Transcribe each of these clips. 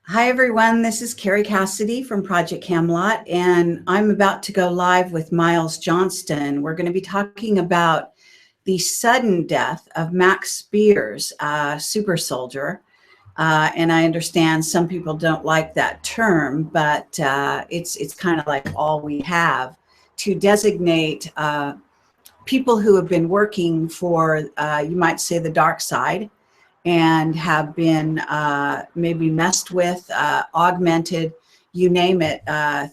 Hi, everyone. This is Carrie Cassidy from Project Camelot, and I'm about to go live with Miles Johnston. We're going to be talking about the sudden death of Max Spiers, Supersoldier. And I understand some people don't like that term, but it's kind of like all we have to designate people who have been working for, you might say, the dark side, and have been maybe messed with, augmented, you name it,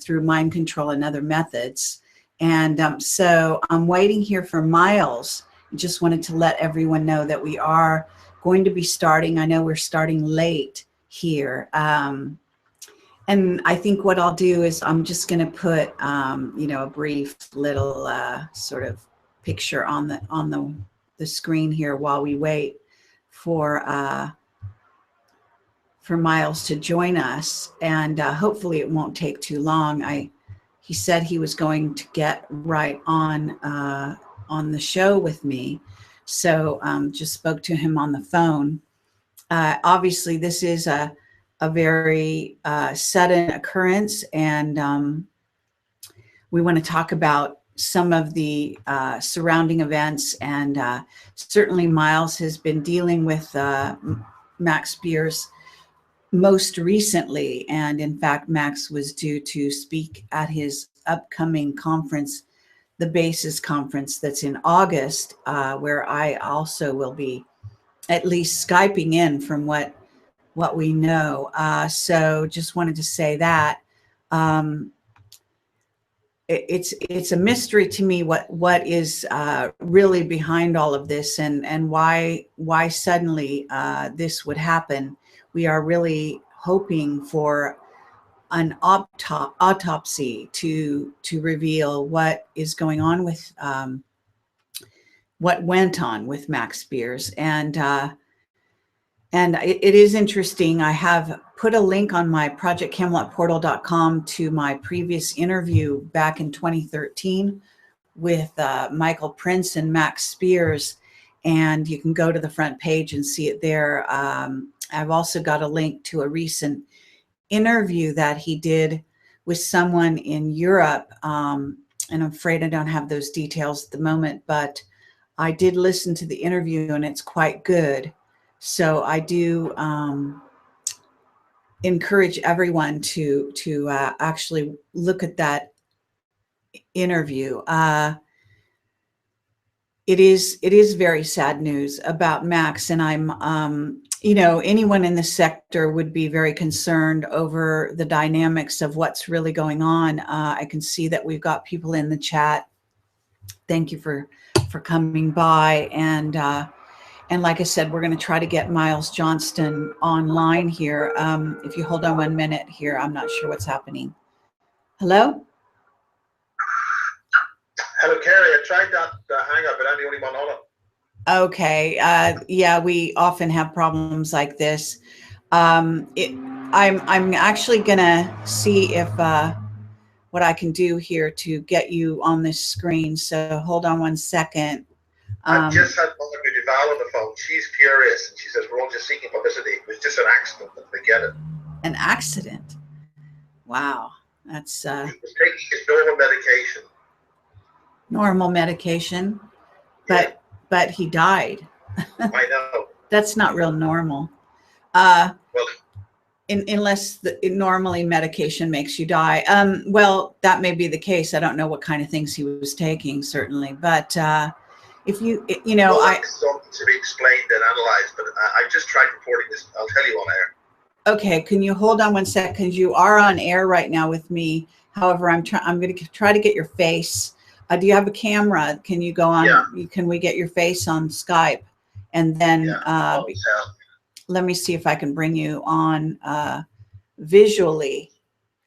through mind control and other methods. And so I'm waiting here for Miles. Just wanted to let everyone know that we are going to be starting. I know we're starting late here. And I think what I'll do is I'm just going to put, a brief little sort of picture on the screen here while we wait for Miles to join us, and hopefully it won't take too long. He said he was going to get right on the show with me, so just spoke to him on the phone. Obviously, this is a very sudden occurrence, and we want to talk about some of the surrounding events, and certainly Miles has been dealing with Max Spiers most recently, and in fact Max was due to speak at his upcoming conference, the Bases Conference, that's in August, where I also will be at least Skyping in from what we know. So just wanted to say that. It's a mystery to me what is really behind all of this, and why suddenly this would happen. We are really hoping for an autopsy to reveal what is going on with what went on with Max Spiers, and it is interesting. I have put a link on my projectcamelotportal.com to my previous interview back in 2013 with Michael Prince and Max Spiers, and you can go to the front page and see it there. I've also got a link to a recent interview that he did with someone in Europe, and I'm afraid I don't have those details at the moment, but I did listen to the interview, and it's quite good. So I do encourage everyone to actually look at that interview. It is very sad news about Max, and I'm anyone in the sector would be very concerned over the dynamics of what's really going on. I can see that we've got people in the chat. Thank you for coming by, and like I said, we're going to try to get Miles Johnston online here. If you hold on 1 minute here, I'm not sure what's happening. Hello? Hello, Carrie. I tried that hang up, but I'm the only one on it. Okay. Yeah, we often have problems like this. I'm actually going to see if what I can do here to get you on this screen. So hold on 1 second. I've just had Margaret Duval on the phone. She's furious, and she says we're all just seeking publicity. It was just an accident, and forget it. An accident? Wow, that's. He was taking his normal medication. Normal medication, but he died. I know. That's not real normal. Well, unless normally medication makes you die. Well, that may be the case. I don't know what kind of things he was taking, certainly, but. If you know, something to be explained and analyzed, but I've just tried reporting this. I'll tell you on air. Okay, can you hold on 1 second? You are on air right now with me. However, I'm going to try to get your face. Do you have a camera? Can you go on? Yeah. Can we get your face on Skype? And then let me see if I can bring you on visually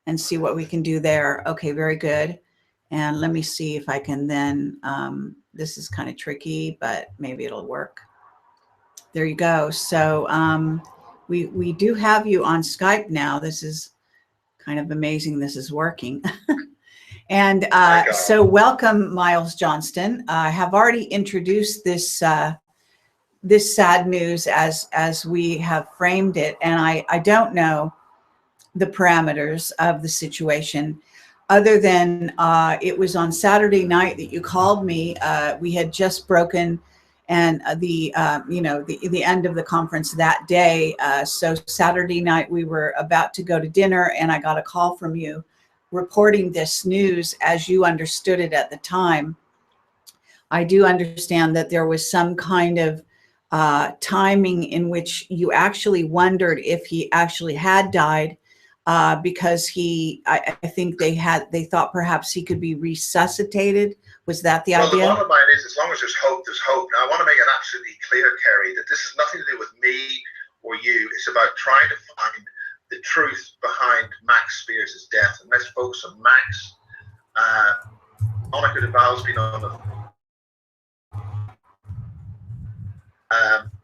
and see what we can do there. Okay, very good. And let me see if I can then. This is kind of tricky, but maybe it'll work. There you go. So we do have you on Skype now. This is kind of amazing. This is working. And so welcome, Miles Johnston. I have already introduced this this sad news as we have framed it. And I don't know the parameters of the situation, other than it was on Saturday night that you called me. We had just broken and the end of the conference that day. So Saturday night we were about to go to dinner, and I got a call from you reporting this news as you understood it at the time. I do understand that there was some kind of timing in which you actually wondered if he actually had died, because I think they thought perhaps he could be resuscitated. Was that the idea? Well, the bottom line is, as long as there's hope, there's hope. Now, I want to make it absolutely clear, Kerry, that this has nothing to do with me or you. It's about trying to find the truth behind Max Spiers' death. And let's focus on Max. Monica Duval's been on the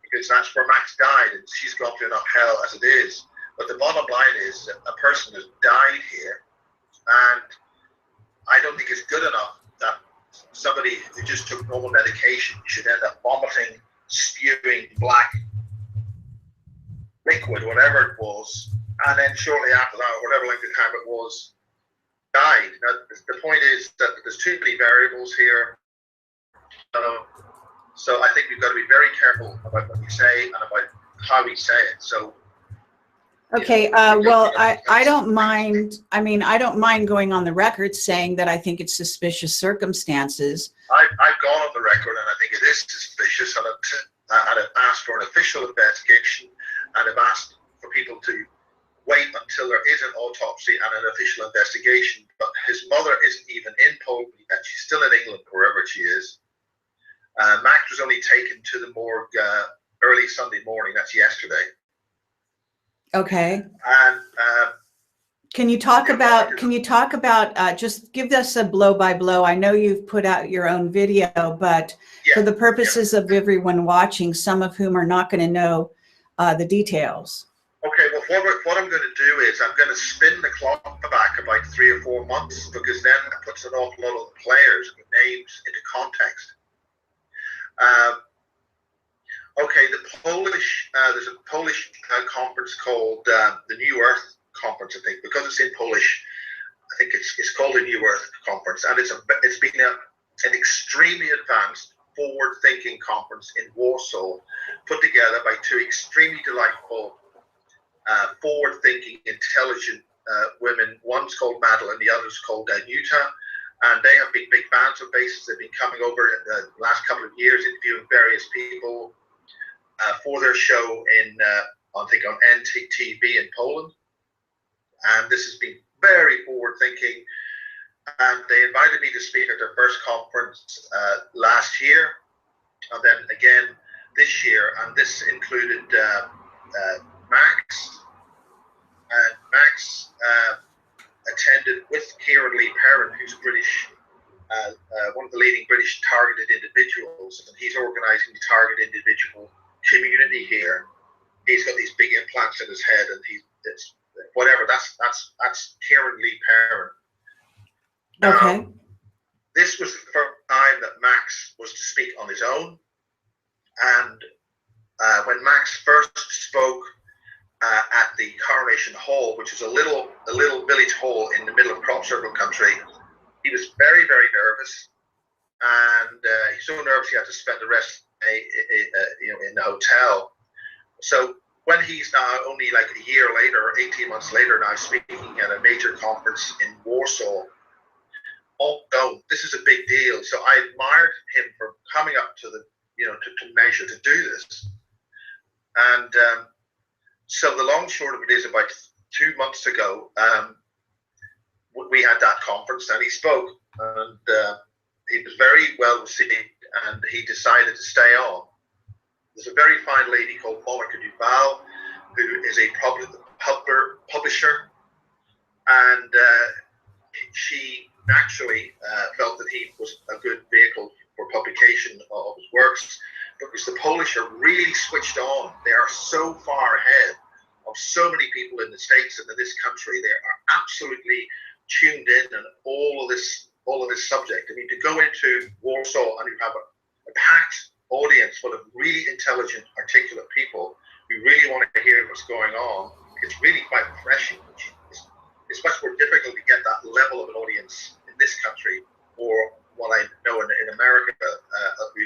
because that's where Max died, and she's gone through enough hell as it is. But the bottom line is that a person has died here, and I don't think it's good enough that somebody who just took normal medication should end up vomiting, spewing black liquid, whatever it was, and then shortly after that, whatever length of time it was, died. Now, the point is that there's too many variables here. So I think we've got to be very careful about what we say and about how we say it. So, okay, well, I don't mind. I mean, I don't mind going on the record saying that I think it's suspicious circumstances. I've gone on the record, and I think it is suspicious, and I've asked for an official investigation, and I've asked for people to wait until there is an autopsy and an official investigation. But his mother isn't even in Poland yet. She's still in England, wherever she is. Max was only taken to the morgue early Sunday morning. That's yesterday. Okay. And can you talk about? Just give us a blow by blow? I know you've put out your own video, but for the purposes of everyone watching, some of whom are not going to know the details. Okay. Well, what I'm going to do is I'm going to spin the clock back about 3 or 4 months, because then it puts an awful lot of the players and the names into context. Okay, there's a Polish conference called the New Earth Conference, I think, because it's in Polish. I think it's called the New Earth Conference, and it's been an extremely advanced, forward-thinking conference in Warsaw, put together by two extremely delightful, forward-thinking, intelligent women. One's called Madeline, the other's called Danuta. And they have been big fans of Basis. They've been coming over the last couple of years, interviewing various people for their show on NTV in Poland. And this has been very forward-thinking. And they invited me to speak at their first conference last year, and then again this year. And this included Max. And Max attended with Kieran Lee Perrin, who's British, one of the leading British targeted individuals, and he's organising the target individual community here. He's got these big implants in his head, and it's whatever. That's Kieran Lee Perrin. Now, okay. This was the first time that Max was to speak on his own, and when Max first spoke at the Coronation Hall, which is a little village hall in the middle of crop circle country, he was very, very nervous, and he's so nervous he had to spend the rest in the hotel. So when he's now only like a year later, or 18 months later, now speaking at a major conference in Warsaw, this is a big deal. So I admired him for coming up to the to measure to do this, and. So the long and short of it is, about 2 months ago, we had that conference, and he spoke, and he was very well received, and he decided to stay on. There's a very fine lady called Monica Duval, who is a publisher, and she naturally felt that he was a good vehicle for publication of his works, because the Polish are really switched on. They are so far ahead of so many people in the States and in this country. They are absolutely tuned in on all of this subject. I mean, to go into Warsaw and you have a packed audience full of really intelligent, articulate people who really want to hear what's going on, it's really quite refreshing. it's much more difficult to get that level of an audience in this country, or what I know in America.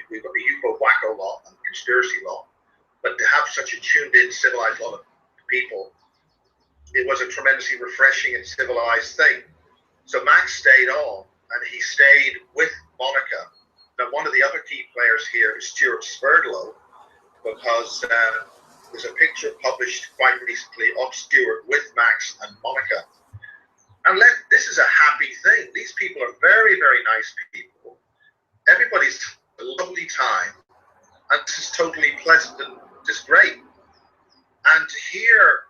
We've got the UFO wacko law and conspiracy law, but to have such a tuned in, civilized lot of people, it was a tremendously refreshing and civilized thing. So Max stayed on, and he stayed with Monica. Now, one of the other key players here is Stuart Sverdlow, because there's a picture published quite recently of Stuart with Max and Monica. And this is a happy thing. These people are very, very nice people. Everybody's a lovely time, and this is totally pleasant and just great. And to hear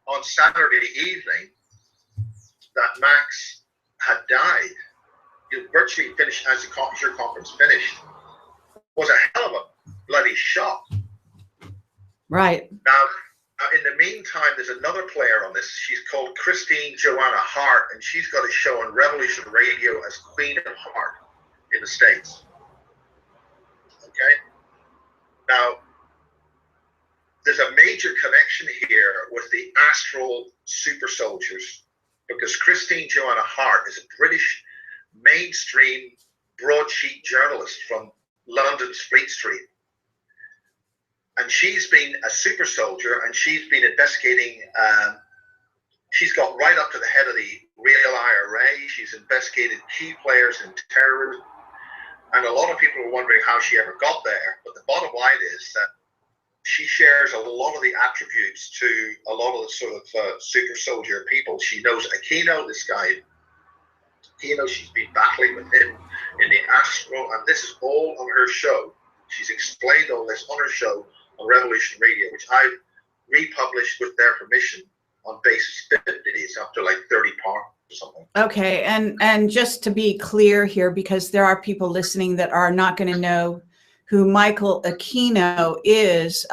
on Saturday evening that Max had died, you virtually finished as your conference finished, was a hell of a bloody shock. Right. Now, in the meantime, there's another player on this. She's called Christine Joanna Hart, and she's got a show on Revolution Radio as Queen of Heart in the States. Okay? Now, there's a major connection here with the astral super soldiers, because Christine Joanna Hart is a British mainstream broadsheet journalist from London's Fleet Street. And she's been a super soldier, and she's been investigating, she's got right up to the head of the real IRA. She's investigated key players in terrorism. And a lot of people are wondering how she ever got there. But the bottom line is that she shares a lot of the attributes to a lot of the sort of super soldier people. She knows Aquino, this guy. Aquino, she's been battling with him in the astral, and this is all on her show. She's explained all this on her show on Revolution Radio, which I've republished with their permission on basis 50. It's up to like 30 parts or something. Okay, and just to be clear here, because there are people listening that are not going to know who Michael Aquino is.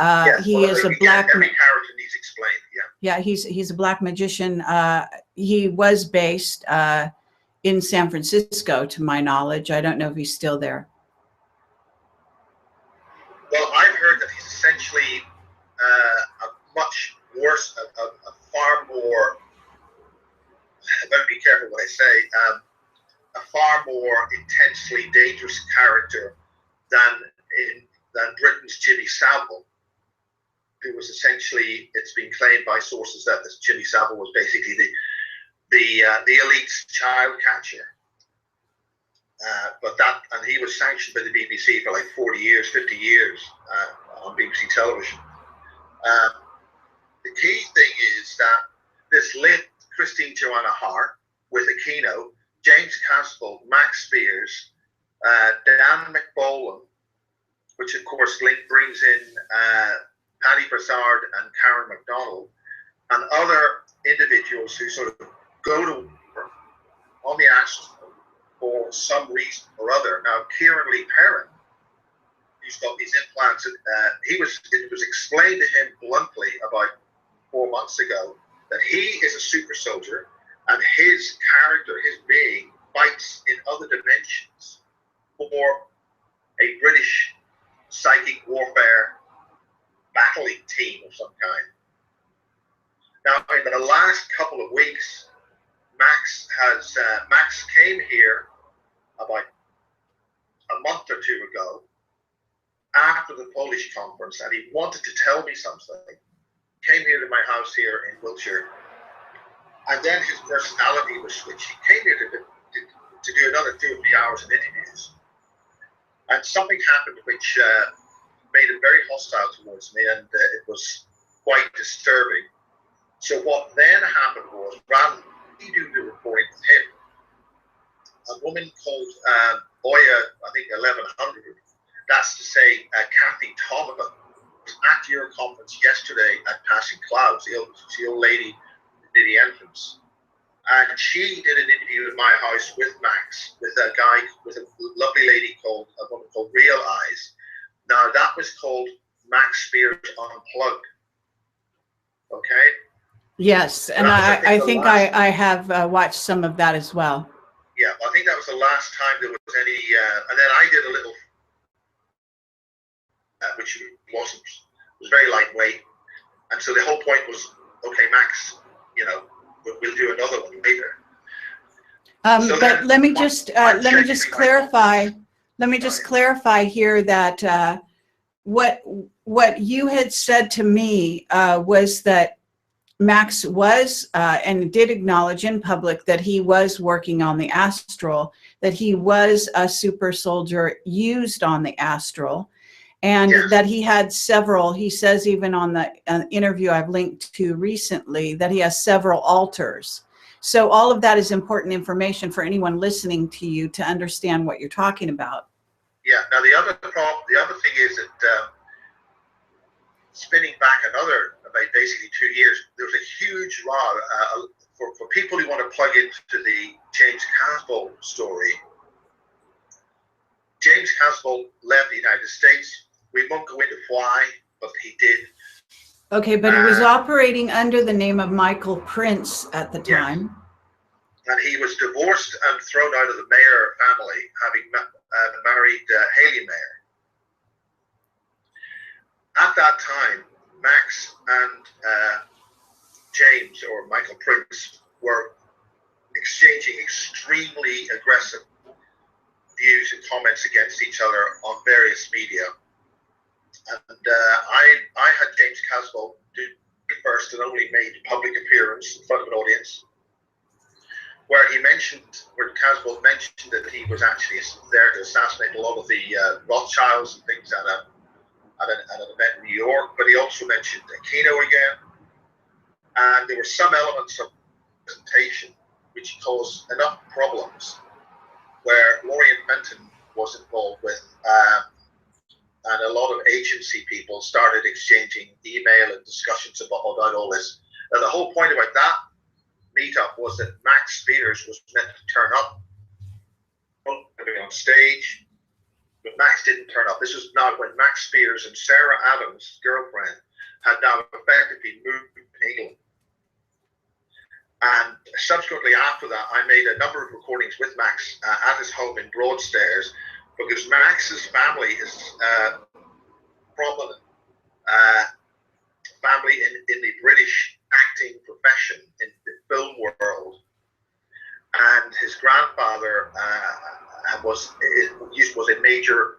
He is a black. Every character needs explained. Yeah, he's a black magician. He was based in San Francisco, to my knowledge. I don't know if he's still there. Well, I've heard that he's essentially a much worse, a far more, I better be careful what I say, a far more intensely dangerous character than Britain's Jimmy Savile, who was essentially, it's been claimed by sources that this Jimmy Savile was basically the elite's child catcher. And he was sanctioned by the BBC for like 40 years, 50 years on BBC television. The key thing is that this linked Christine Joanna Hart with Aquino, James Castle, Max Spiers, Dan McBolan, which of course brings in Paddy Brassard and Karen MacDonald, and other individuals who sort of go to war on the astral for some reason or other. Now, Kieran Lee Perrin, who's got these implants, it was explained to him bluntly about 4 months ago that he is a super soldier, and his character, his being, fights in other dimensions for a British psychic warfare battling team of some kind. Now, in the last couple of weeks, Max came here about a month or two ago after the Polish conference, and he wanted to tell me something. He came here to my house here in Wiltshire, and then his personality was switched. He came here to do another 2 or 3 hours of interviews, and something happened which made him very hostile towards me, and it was quite disturbing. So what then happened was, rather than me doing the reporting with him, a woman called Oya, I think 1100, that's to say Kathy Thomas, was at your conference yesterday at Passing Clouds, the old lady near the entrance. And she did an interview in my house with Max, with a lovely lady called, a woman called Real Eyes. Now that was called Max Spiers Unplugged. Okay? Yes, and I think I have watched some of that as well. Yeah, I think that was the last time there was any, and then I did a little, which was very lightweight. And so the whole point was, okay, Max, we'll do another one later. So but let me just clarify. Let me just clarify here that what you had said to me was that Max was and did acknowledge in public that he was working on the Astral, that he was a super soldier used on the Astral, and yes, that he had several, he says even on the interview I've linked to recently, that he has several alters. So all of that is important information for anyone listening to you to understand what you're talking about. Yeah. Now the other thing is that spinning back about basically 2 years, there was a huge row for people who want to plug into the James Caswell story. James Caswell left the United States. We won't go into why, but he did. Okay, but he was operating under the name of Michael Prince at the time. Yes. And he was divorced and thrown out of the Mayer family, having married Haley Mayer. At that time, Max and James, or Michael Prince, were exchanging extremely aggressive views and comments against each other on various media. And I had James Caswell do the first and only made public appearance in front of an audience, where Caswell mentioned that he was actually there to assassinate a lot of the Rothschilds and things at an event in New York, but he also mentioned Aquino again. And there were some elements of the presentation which caused enough problems where Lorien Fenton was involved with, and a lot of agency people started exchanging email and discussions about all this. Now, the whole point about that meetup was that Max Spiers was meant to turn up, on stage, but Max didn't turn up. This was now when Max Spiers and Sarah Adams' girlfriend had now effectively moved to England. And subsequently after that, I made a number of recordings with Max at his home in Broadstairs, because Max's family is prominent family in the British acting profession, in the film world. And his grandfather was a major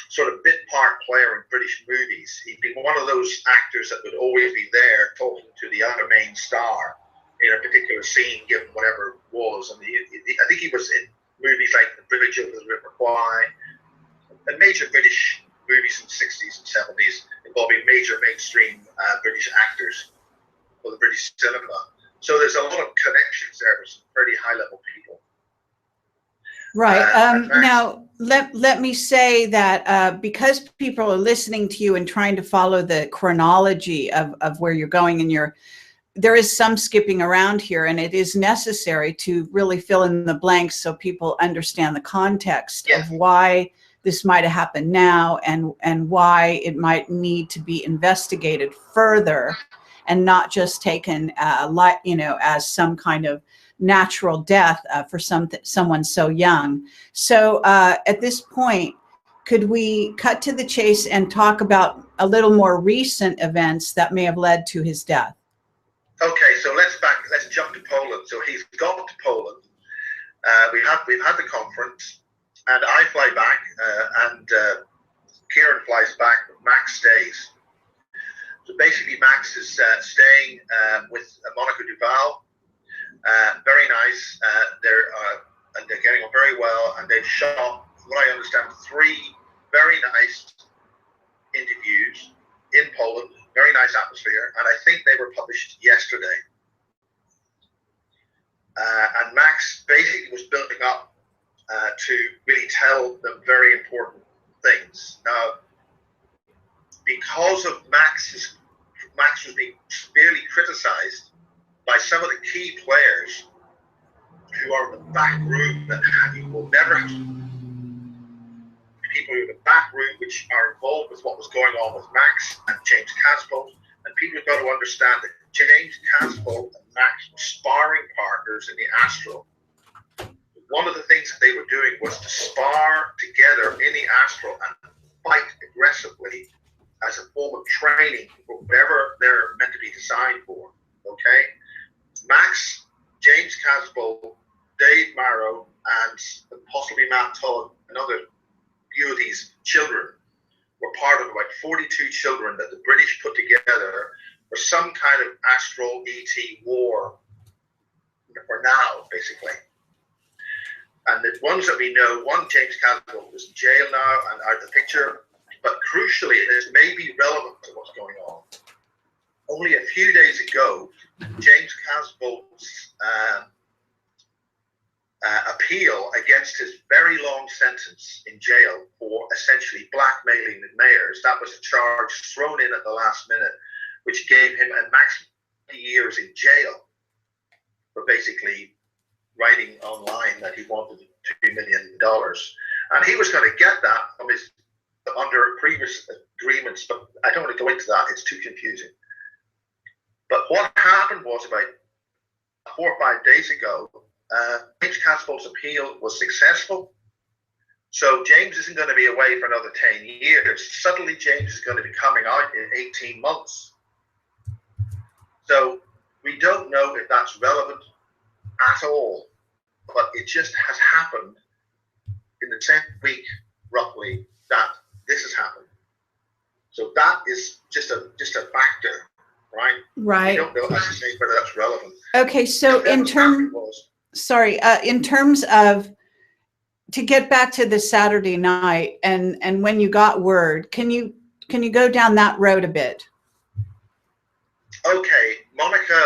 sort of bit part player in British movies. He'd been one of those actors that would always be there talking to the other main star in a particular scene, given whatever it was. And I think he was in movies like The Bridge over the River Kwai, and major British movies in the 60s and 70s involving major mainstream British actors for the British cinema. So there's a lot of connections there with some pretty high-level people. Right. Now, let me say that because people are listening to you and trying to follow the chronology of where you're going, and there is some skipping around here, and it is necessary to really fill in the blanks so people understand the context of why this might have happened now, and why it might need to be investigated further, and not just taken as some kind of natural death for someone so young. So at this point, could we cut to the chase and talk about a little more recent events that may have led to his death? Okay, so let's jump to Poland. So he's gone to Poland. We've had the conference, and I fly back, and Kieran flies back, but Max stays. So basically, Max is staying with Monica Duval. Very nice. They're getting on very well, and they've shot, from what I understand, 3 very nice interviews in Poland. Very nice atmosphere, and I think they were published yesterday. And Max basically was building up to really tell them very important things. Now, because of Max was being severely criticized by some of the key players who are in the back room, that you will never have people in the back room which are involved with what was going on with Max and James Caswell. And people have got to understand that James Caswell and Max were sparring partners in the Astral. One of the things that they were doing was to spar together in the Astral and fight aggressively as a form of training for whatever they're meant to be designed for. Okay? Max, James Casbolt, Dave Marrow, and possibly Matt Todd, another few of these children were part of about 42 children that the British put together for some kind of astral ET war for now, basically. And the ones that we know, one, James Casbolt, is in jail now and out of the picture, but crucially, this may be relevant to what's going on. Only a few days ago, James Casbolt's appeal against his very long sentence in jail for essentially blackmailing the mayors, that was a charge thrown in at the last minute, which gave him a maximum of 20 years in jail for basically writing online that he wanted $2 million. And he was going to get that from his under previous agreements, but I don't want to go into that, it's too confusing. But what happened was about 4 or 5 days ago, James Casbolt's appeal was successful. So James isn't going to be away for another 10 years. Suddenly James is going to be coming out in 18 months. So we don't know if that's relevant at all, but it just has happened in the 10th week, roughly, that this has happened. So that is just a factor, right? Right. We don't know, as I say, whether that's relevant. Okay, so in terms of, to get back to the Saturday night and when you got word, can you go down that road a bit? Okay, Monica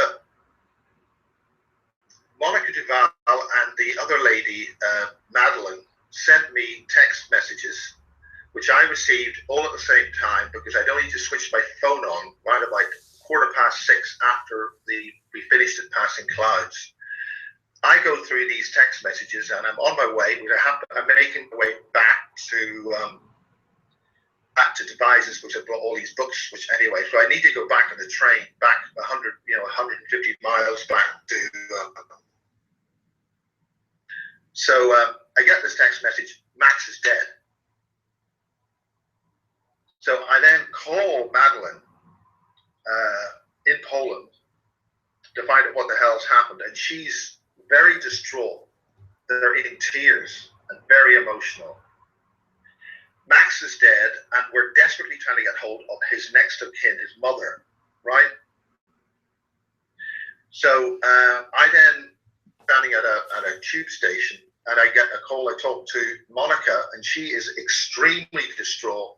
Duval and the other lady, Madeline, sent me text messages, which I received all at the same time because I'd only to switch my phone on right about 6:15 after we finished at Passing Clouds. I go through these text messages and I'm on my way. I'm making my way back to Devizes, which I brought all these books. Which anyway, so I need to go back on the train, back 150 miles back to. So I get this text message: Max is dead. So I then call Madeline in Poland to find out what the hell's happened, and she's very distraught. They're in tears and very emotional. Max is dead, and we're desperately trying to get hold of his next of kin, his mother, right? So I then standing at a tube station, and I get a call. I talk to Monica, and she is extremely distraught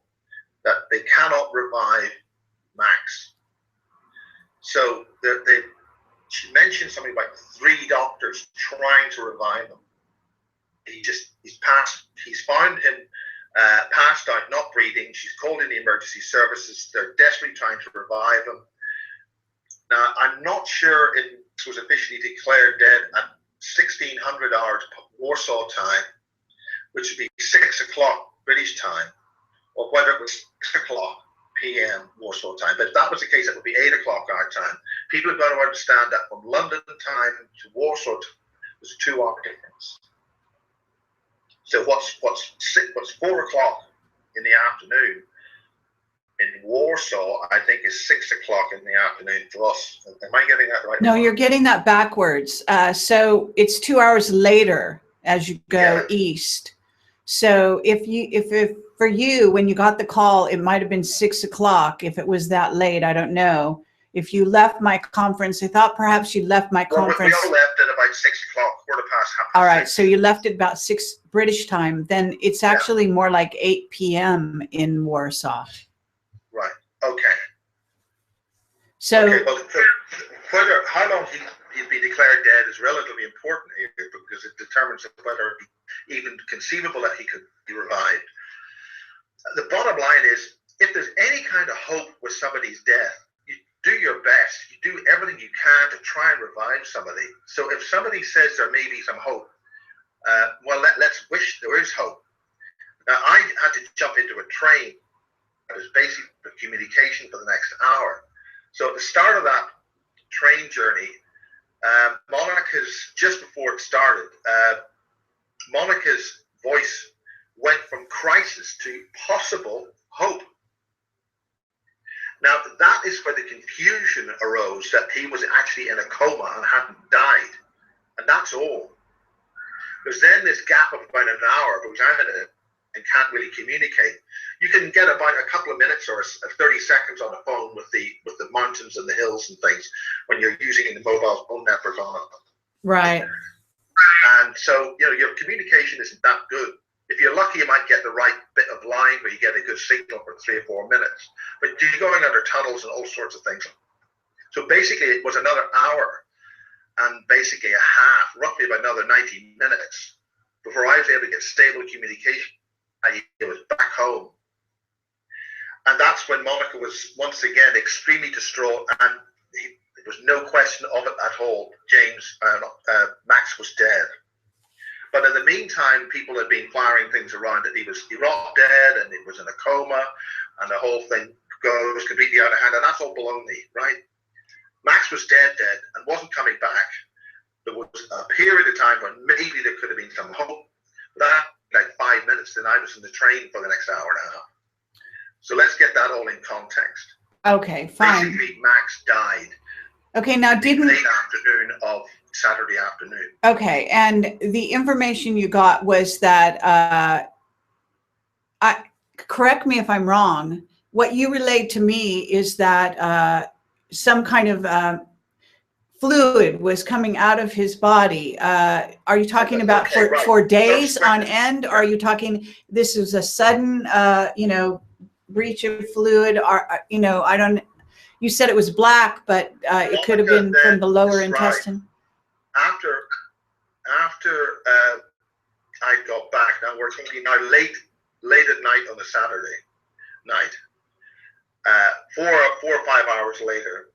that they cannot revive Max. So she mentioned something about 3 doctors trying to revive him. He's found him passed out, not breathing. She's called in the emergency services. They're desperately trying to revive him. Now, I'm not sure if it was officially declared dead at 1600 hours Warsaw time, which would be 6 o'clock British time, or whether it was 6 o'clock p.m. Warsaw time. But if that was the case, it would be 8 o'clock our time. People have got to understand that from London time to Warsaw there's a 2-hour difference. So what's 4 o'clock in the afternoon in Warsaw, I think, is 6 o'clock in the afternoon for us. Am I getting that right? No, you're getting that backwards. So it's 2 hours later as you go east. So if for you, when you got the call, it might have been 6 o'clock. If it was that late, I don't know. If you left my conference, I thought perhaps you left my conference. We all left at about 6 o'clock, 6:15. All right, so you left at about 6 British time. Then it's actually more like 8 p.m. in Warsaw. Right. Okay. So whether how long he'd be declared dead is relatively important here because it determines whether even conceivable that he could be revived. The bottom line is, if there's any kind of hope with somebody's death, you do your best. You do everything you can to try and revive somebody. So if somebody says there may be some hope, well, let's wish there is hope. Now, I had to jump into a train that was basically for communication for the next hour. So at the start of that train journey, Monica's, just before it started, Monica's voice went from crisis to possible hope. Now, that is where the confusion arose that he was actually in a coma and hadn't died. And that's all. There's then this gap of about an hour because I'm in it and can't really communicate. You can get about a couple of minutes or 30 seconds on the phone with the mountains and the hills and things when you're using the mobile phone network on it. Right. And so, you know, your communication isn't that good. If you're lucky, you might get the right bit of line where you get a good signal for 3 or 4 minutes. But you're going under tunnels and all sorts of things. So basically, it was another hour and basically a half, roughly about another 90 minutes before I was able to get stable communication. I was back home. And that's when Monica was once again extremely distraught, and there was no question of it at all. Max was dead. But in the meantime, people had been firing things around that he rocked dead and he was in a coma and the whole thing goes completely out of hand. And that's all baloney, right? Max was dead and wasn't coming back. There was a period of time when maybe there could have been some hope. But that, like 5 minutes, then I was in the train for the next hour and a half. So let's get that all in context. Okay, fine. Basically, Max died. Okay, now didn't... late afternoon of Saturday afternoon. Okay, and the information you got was that, correct me if I'm wrong, what you relayed to me is that some kind of fluid was coming out of his body. Are you talking about for days on end? Or are you talking, this was a sudden, breach of fluid? Or, I don't, you said it was black, but it could have been from the lower intestine. After I got back, now we're talking now late at night on a Saturday night, 4 or 5 hours later,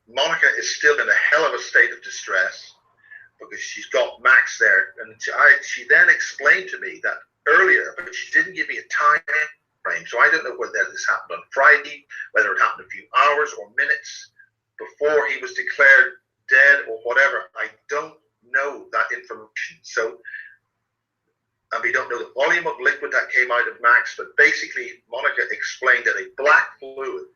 Monica is still in a hell of a state of distress because she's got Max there, and she then explained to me that earlier, but she didn't give me a time frame, so I don't know whether this happened on Friday, whether it happened a few hours or minutes before he was declared dead or whatever. I don't know that information. So, and we don't know the volume of liquid that came out of Max, but basically Monica explained that a black fluid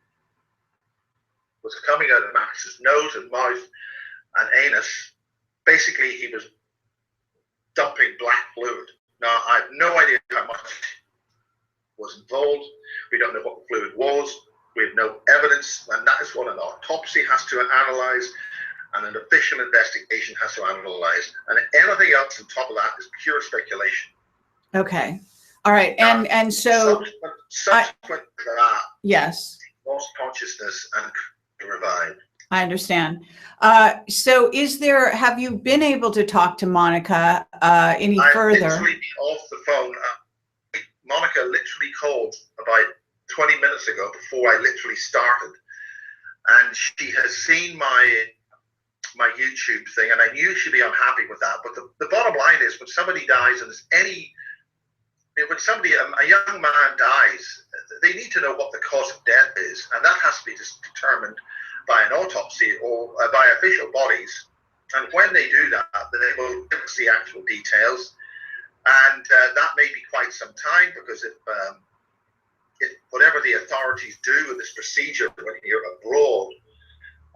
was coming out of Max's nose and mouth and anus. Basically, he was dumping black fluid. Now, I have no idea how much was involved. We don't know what the fluid was. We have no evidence, and that is what an autopsy has to analyze and an official investigation has to analyze. And anything else on top of that is pure speculation. Okay. All right. And so subsequent to that, yes, lost consciousness and revived. I understand. So have you been able to talk to Monica any further? I literally off the phone. Monica literally called about 20 minutes ago before I literally started. And she has seen my YouTube thing, and I knew she'd be unhappy with that. But the bottom line is, when somebody dies, and a young man dies, they need to know what the cause of death is, and that has to be determined by an autopsy or by official bodies. And when they do that, they will give us the actual details, and that may be quite some time, because if whatever the authorities do in this procedure when you're abroad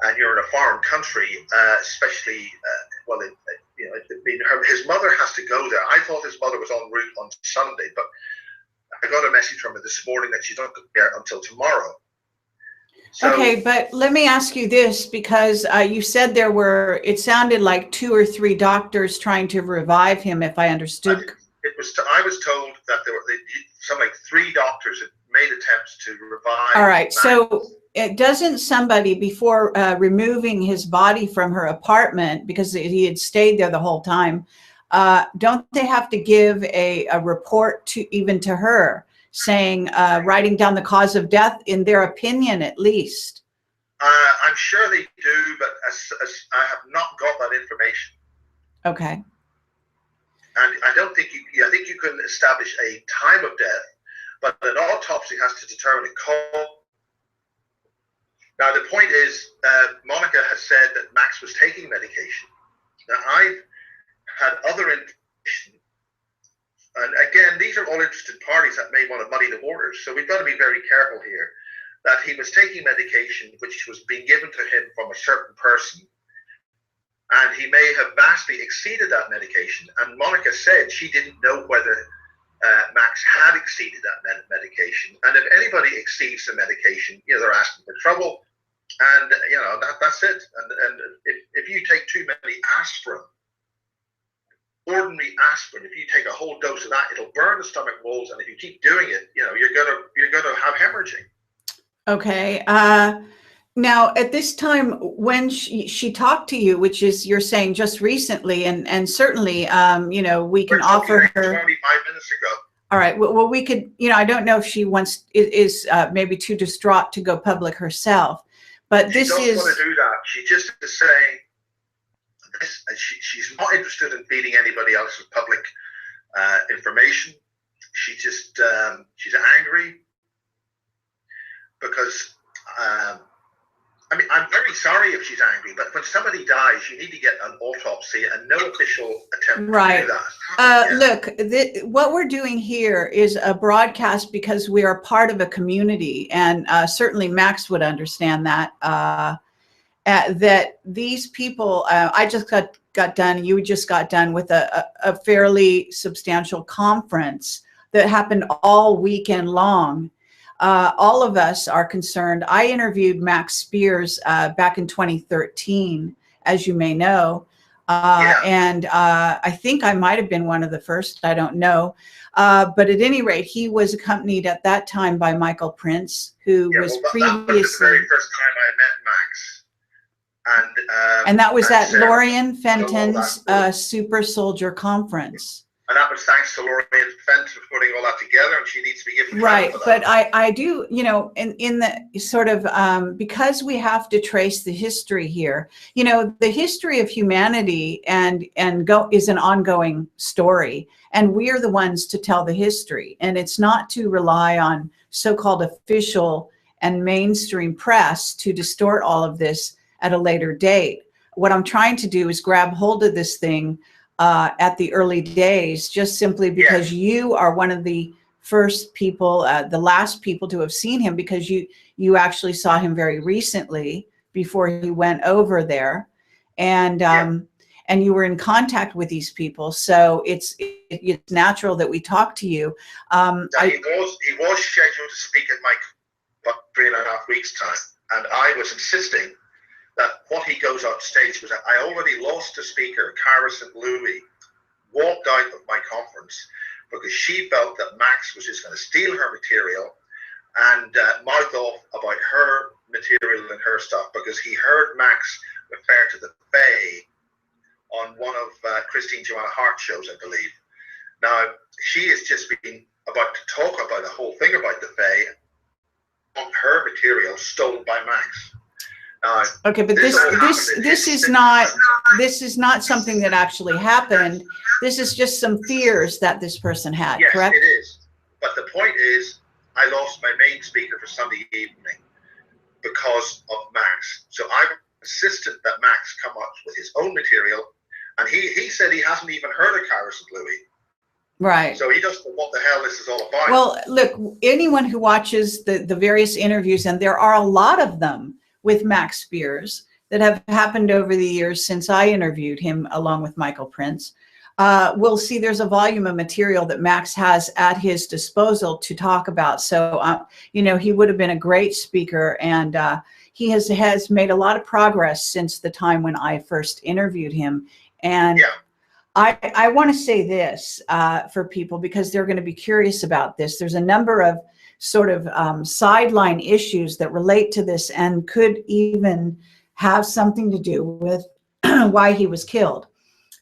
and you're in a foreign country, especially, his mother has to go there. I thought his mother was en route on Sunday, but I got a message from her this morning that she's not going to be there until tomorrow. So, okay, but let me ask you this, because you said it sounded like 2 or 3 doctors trying to revive him, if I understood. I was told that there were something like 3 doctors had made attempts to revive. All right, so doesn't somebody, before removing his body from her apartment, because he had stayed there the whole time, don't they have to give a report to her, saying, writing down the cause of death, in their opinion at least? I'm sure they do, but I have not got that information. Okay. And I don't think I think you can establish a time of death, but an autopsy has to determine a cause. Now, the point is, Monica has said that Max was taking medication. Now, I've had other information, and again, these are all interested parties that may want to muddy the waters, so we've got to be very careful here. that he was taking medication which was being given to him from a certain person, and he may have vastly exceeded that medication. And Monica said she didn't know whether Max had exceeded that medication. And if anybody exceeds the medication, they're asking for trouble. And that's it. And if you take too many aspirin, ordinary aspirin, if you take a whole dose of that, it'll burn the stomach walls. And if you keep doing it, you're gonna have hemorrhaging. Okay. Now, at this time, when she talked to you, which is, you're saying, just recently, and certainly, we can offer her 25 minutes ago. All right. Well, we could, I don't know if she is maybe too distraught to go public herself, but she doesn't want to do that. She just is saying this. She's not interested in feeding anybody else with public information. She just she's angry because. I'm very sorry if she's angry, but when somebody dies, you need to get an autopsy, and no official attempt to do that. Look, what we're doing here is a broadcast because we are part of a community, and certainly Max would understand that. That these people, I just got done, you just got done with a fairly substantial conference that happened all weekend long. All of us are concerned. I interviewed Max Spiers back in 2013, as you may know. And I think I might have been one of the first, I don't know. But at any rate, he was accompanied at that time by Michael Prince, who was previously... That was the very first time I met Max. And that was at Lorien Fenton's Supersoldier conference. And that was thanks to Lorien Fenton for putting all that together, and she needs to be given right. For that. But I do, in the sort of, because we have to trace the history here, the history of humanity is an ongoing story, and we are the ones to tell the history. And it's not to rely on so-called official and mainstream press to distort all of this at a later date. What I'm trying to do is grab hold of this thing at the early days, just simply because you are one of the first people, the last people to have seen him, because you actually saw him very recently before he went over there, and you were in contact with these people. So it's natural that we talk to you. He was scheduled to speak at my about 3.5 weeks' time, and I was insisting that what he goes on stage was that I already lost a speaker, Cara St. Louis, walked out of my conference because she felt that Max was just going to steal her material and mouth off about her material and her stuff, because he heard Max refer to the Fae on one of Christine Joanna Hart's shows, I believe. Now, she has just been about to talk about the whole thing about the Fae on her material stolen by Max. Okay, but this is not something that actually happened. This is just some fears that this person had, yes, correct? It is. But the point is, I lost my main speaker for Sunday evening because of Max. So I'm insistent that Max come up with his own material, and he said he hasn't even heard of Cara St. Louis. Right. So he doesn't know what the hell this is all about. Well, look, anyone who watches the various interviews, and there are a lot of them with Max Spiers that have happened over the years since I interviewed him along with Michael Prince, we'll see there's a volume of material that Max has at his disposal to talk about. So, he would have been a great speaker, and he has made a lot of progress since the time when I first interviewed him. And I want to say this for people, because they're going to be curious about this. There's a number of sort of sideline issues that relate to this and could even have something to do with why he was killed.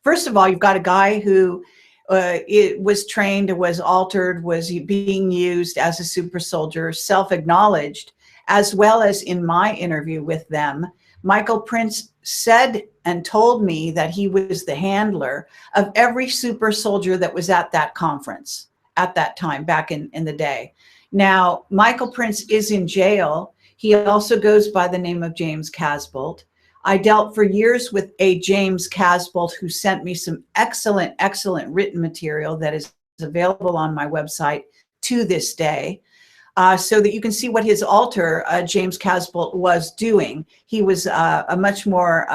First of all, you've got a guy who was trained, was altered, was being used as a super soldier, self-acknowledged, as well as in my interview with them. Michael Prince said and told me that he was the handler of every super soldier that was at that conference at that time, back in the day. Now, Michael Prince is in jail. He also goes by the name of James Casbolt. I dealt for years with a James Casbolt who sent me some excellent written material that is available on my website to this day. so that you can see what his alter, James Casbolt, was doing. He was a much more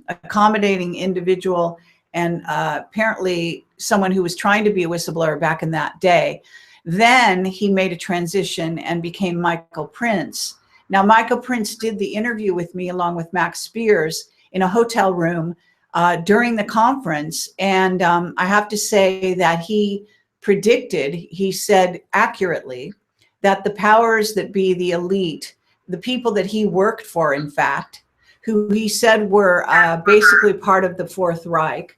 accommodating individual, and apparently someone who was trying to be a whistleblower back in that day. Then he made a transition and became Michael Prince. Now, Michael Prince did the interview with me along with Max Spiers in a hotel room during the conference. And I have to say that he predicted, he said accurately, that the powers that be, the elite, the people that he worked for, in fact, who he said were basically part of the Fourth Reich,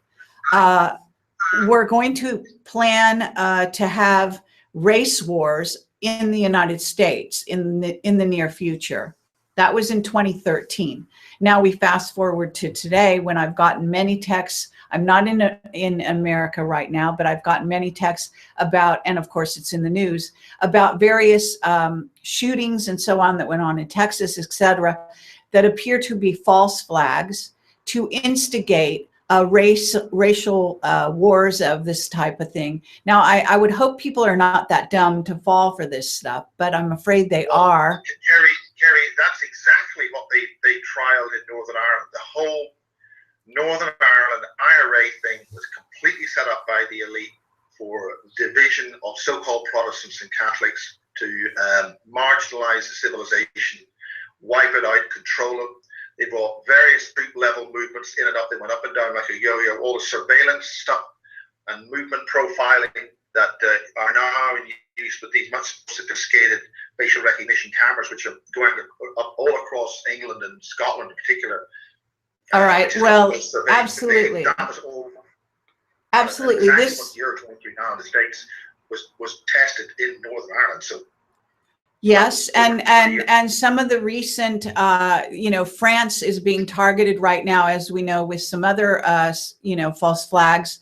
were going to plan to have race wars in the United States in the near future. That was in 2013. Now we fast forward to today, when I've gotten many texts. I'm not in America right now, but I've gotten many texts about, and of course it's in the news, about various shootings and so on that went on in Texas, etc., that appear to be false flags to instigate racial wars of this type of thing. Now, I would hope people are not that dumb to fall for this stuff, but I'm afraid they are. Kerry, that's exactly what they trialed in Northern Ireland. The whole Northern Ireland IRA thing was completely set up by the elite for division of so-called Protestants and Catholics, to marginalize the civilization, wipe it out, control it. They brought various street level movements in and up. They went up and down like a yo-yo. All the surveillance stuff and movement profiling that are now in use with these much sophisticated facial recognition cameras, which are going up all across England and Scotland in particular. All right. Well, absolutely. That was all. Absolutely. Exactly this what you're going through now in the States was tested in Northern Ireland. So. Yes, and some of the recent, France is being targeted right now, as we know, with some other, false flags.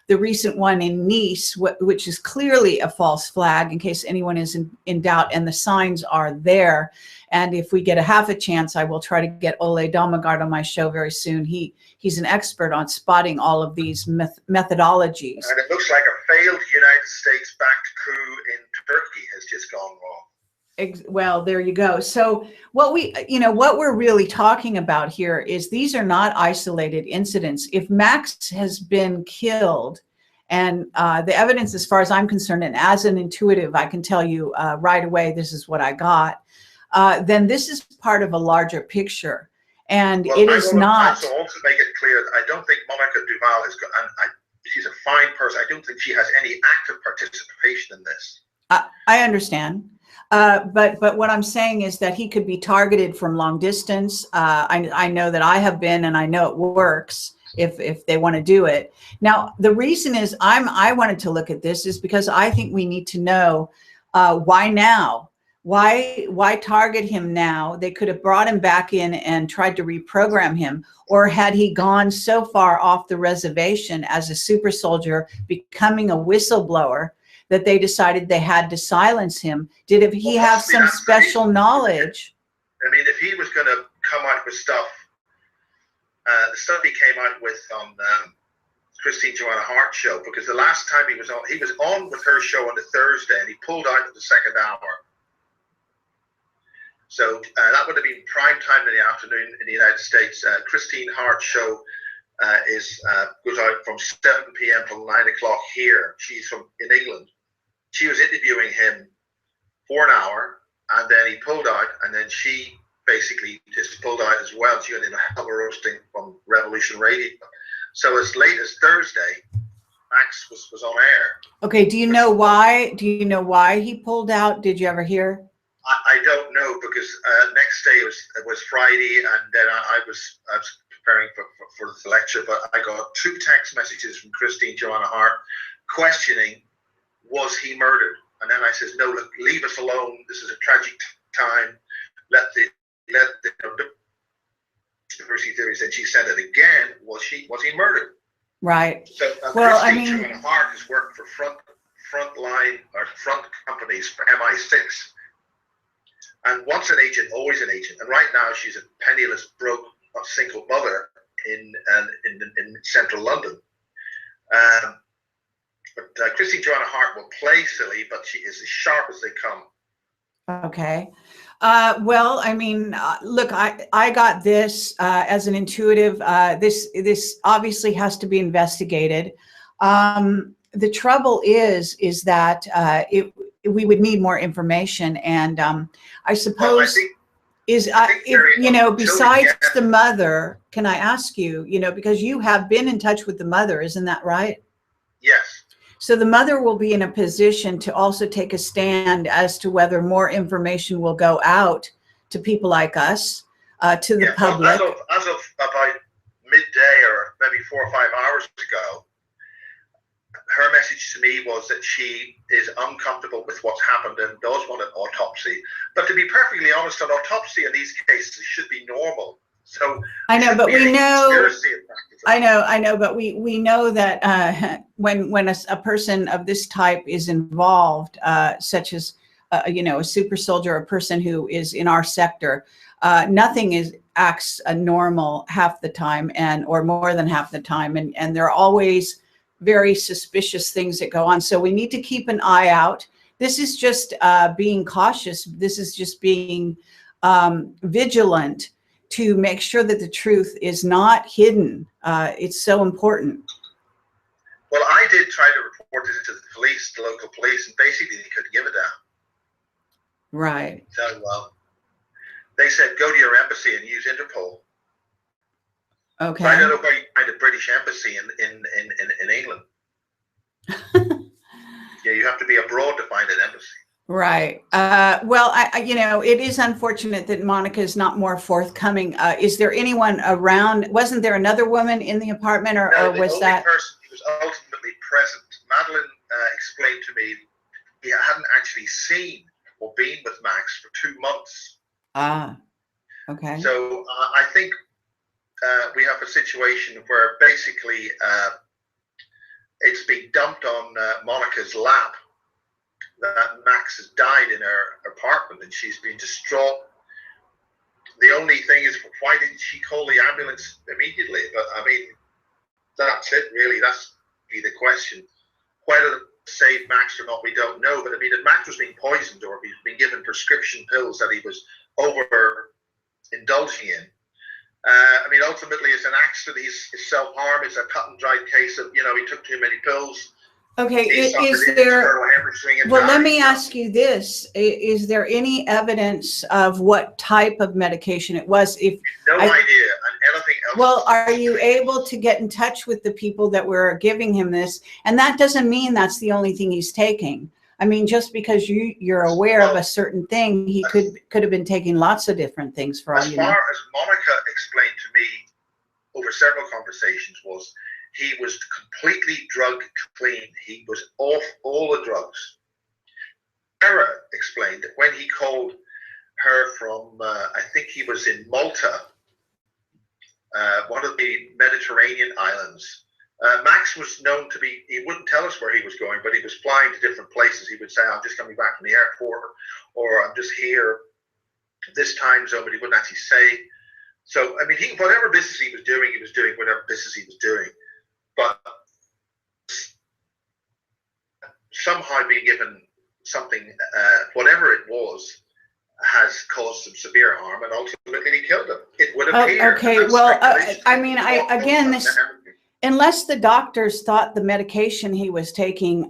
The recent one in Nice, which is clearly a false flag, in case anyone is in doubt, and the signs are there. And if we get a half a chance, I will try to get Ole Domagard on my show very soon. He's an expert on spotting all of these methodologies. And it looks like a failed United States-backed coup in Turkey has just gone wrong. Well, there you go. So what we're really talking about here is these are not isolated incidents. If Max has been killed, and the evidence, as far as I'm concerned, and as an intuitive, I can tell you right away, this is what I got, then this is part of a larger picture. And it is not. I also make it clear that I don't think Monica Duval has got, and she's a fine person. I don't think she has any active participation in this. I understand. But what I'm saying is that he could be targeted from long distance. I know that I have been, and I know it works if they want to do it. Now, the reason is I wanted to look at this is because I think we need to know why now. Why target him now? They could have brought him back in and tried to reprogram him, or had he gone so far off the reservation as a super soldier, becoming a whistleblower, that they decided they had to silence him? Did he have some special knowledge? I mean, if he was going to come out with stuff, the stuff he came out with on Christine Joanna Hart show, because the last time he was on with her show on the Thursday, and he pulled out at the second hour. So that would have been prime time in the afternoon in the United States. Christine Hart's show goes out from 7 p.m. till 9 o'clock here. She's in England. She was interviewing him for an hour, and then he pulled out, and then she basically just pulled out as well. She went in a hell of a roasting from Revolution Radio. So as late as Thursday, Max was on air. Okay, do you know why? Do you know why he pulled out? Did you ever hear? I don't know, because next day it was Friday, and then I was preparing for the lecture, but I got 2 text messages from Christine Joanna Hart questioning, was he murdered? And then I says, no, look, leave us alone. This is a tragic time. Let the conspiracy theories. And she said it again. Was he murdered? Right. So well, Christine Joanna Hart has worked for front companies for MI6. And once an agent, always an agent. And right now she's a penniless, broke, single mother in central London. But Christine Joanna Hart will play silly, but she is as sharp as they come. Okay. Well, I mean, look, I got this as an intuitive. This obviously has to be investigated. The trouble is that we would need more information, and I Well, suppose I think if very besides yeah, the mother, can I ask you, because you have been in touch with the mother, isn't that right? yes. So the mother will be in a position to also take a stand as to whether more information will go out to people like us, to the Yeah, well, public. as of about midday or maybe 4 or 5 hours ago, her message to me was that she is uncomfortable with what's happened and does want an autopsy. But to be perfectly honest, an autopsy in these cases should be normal. So I know, but we know. I know, but we know that when a person of this type is involved, such as a super soldier, a person who is in our sector, nothing acts normal half the time, or more than half the time, and there are always very suspicious things that go on. So we need to keep an eye out. This is just being cautious. This is just being vigilant to make sure that the truth is not hidden. It's so important. Well, I did try to report it to the police, the local police, and basically they couldn't give a damn. Right. So they said, go to your embassy and use Interpol. Okay. But I don't know where you find a British embassy in England. Yeah, you have to be abroad to find an embassy. Right. Well, it is unfortunate that Monica is not more forthcoming. Is there anyone around? Wasn't there another woman in the apartment, or was that? The only person who was ultimately present, Madeline explained to me, he hadn't actually seen or been with Max for 2 months. Ah, okay. So I think we have a situation where basically it's been dumped on Monica's lap that Max has died in her apartment, and she's been distraught. The only thing is, why didn't she call the ambulance immediately? But I mean, that's it really. That's the question. Whether to save Max or not, we don't know. But I mean, if Max was being poisoned or he's been given prescription pills that he was over indulging in, I mean, ultimately it's an accident. He's self-harm. It's a cut and dried case of, he took too many pills. Okay, is there, well, let me ask you this. Is there any evidence of what type of medication it was? No idea, and anything else. Well, are you able to get in touch with the people that were giving him this? And that doesn't mean that's the only thing he's taking. I mean, just because you're aware of a certain thing, he could have been taking lots of different things for all you know. As far as Monica explained to me over several conversations was, he was completely drug clean. He was off all the drugs. Sarah explained that when he called her from, I think he was in Malta, one of the Mediterranean islands. Max was known to be, he wouldn't tell us where he was going, but he was flying to different places. He would say, I'm just coming back from the airport, or I'm just here this time zone, but he wouldn't actually say. So, I mean, whatever business he was doing whatever business he was doing. But somehow being given something, whatever it was, has caused some severe harm and ultimately killed him. It would appear. Okay, well, I mean, unless the doctors thought the medication he was taking,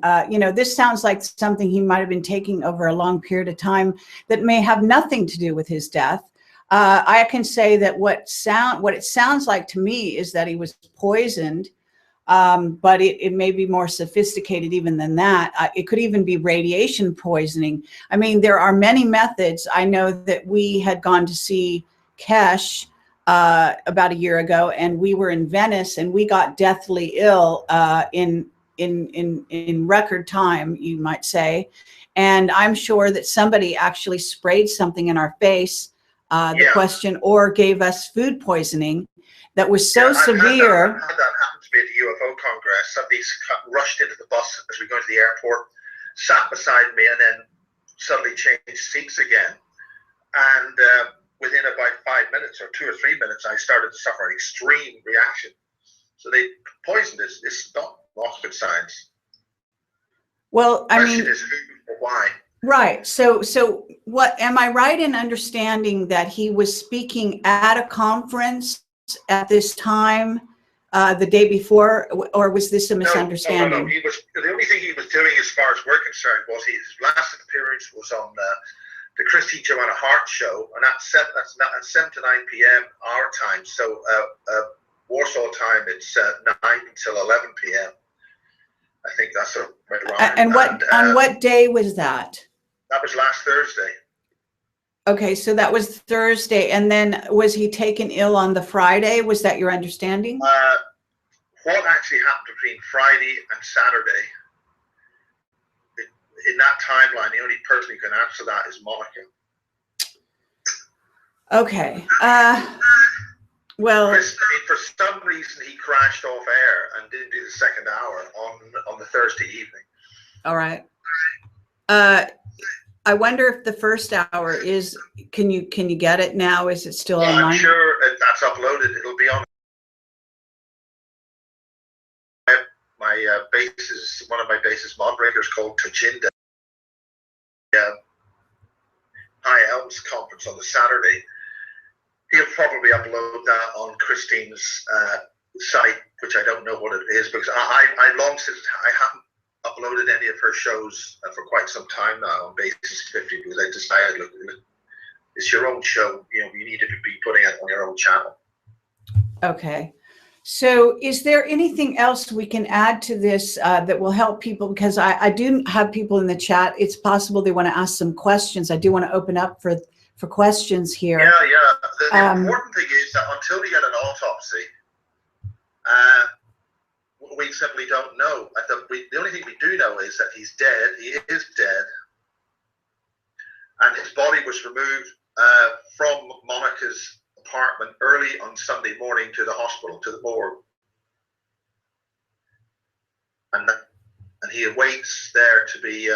this sounds like something he might have been taking over a long period of time that may have nothing to do with his death. I can say that what it sounds like to me is that he was poisoned. But it may be more sophisticated even than that. It could even be radiation poisoning. I mean, there are many methods. I know that we had gone to see Kesh about a year ago, and we were in Venice, and we got deathly ill in record time, you might say. And I'm sure that somebody actually sprayed something in our face, the question, or gave us food poisoning that was so severe. I've had that happen to me at the UFO Congress. Somebody's rushed into the bus as we go to the airport, sat beside me, and then suddenly changed seats again. And within about 5 minutes or 2 or 3 minutes, I started to suffer an extreme reaction. So they poisoned us. It's not rocket science. Well, I mean, the question is who or why. Right. So what am I right in understanding that he was speaking at a conference at this time, the day before, or was this a misunderstanding? No. He was, the only thing he was doing, as far as we're concerned, was his last appearance was on the Christy Joanna Hart show, and that's 7 to 9 p.m. our time. So Warsaw time, it's 9 until 11 p.m. I think that's right around. And on what day was that? That was last Thursday. Okay, so that was Thursday, and then was he taken ill on the Friday? Was that your understanding? What actually happened between Friday and Saturday? In that timeline, the only person who can answer that is Monica. Okay. Well, I mean, for some reason, he crashed off air and didn't do the second hour on the Thursday evening. all right. I wonder if the first hour is, can you get it now? Is it still online? I'm sure that's uploaded. It'll be on my bases, one of my bases moderators called Tajinda. High Elms conference on the Saturday. He'll probably upload that on Christine's site, which I don't know what it is, because I long since I haven't uploaded any of her shows for quite some time now on Basis 50, because I decided, look, it's your own show. You know, you need to be putting it on your own channel. Okay. So is there anything else we can add to this that will help people? Because I do have people in the chat. It's possible they want to ask some questions. I do want to open up for questions here. Yeah. The important thing is that until we get an autopsy, we simply don't know. The only thing we do know is that he's dead. He is dead. And his body was removed from Monica's apartment early on Sunday morning to the hospital, to the morgue. And he awaits there to be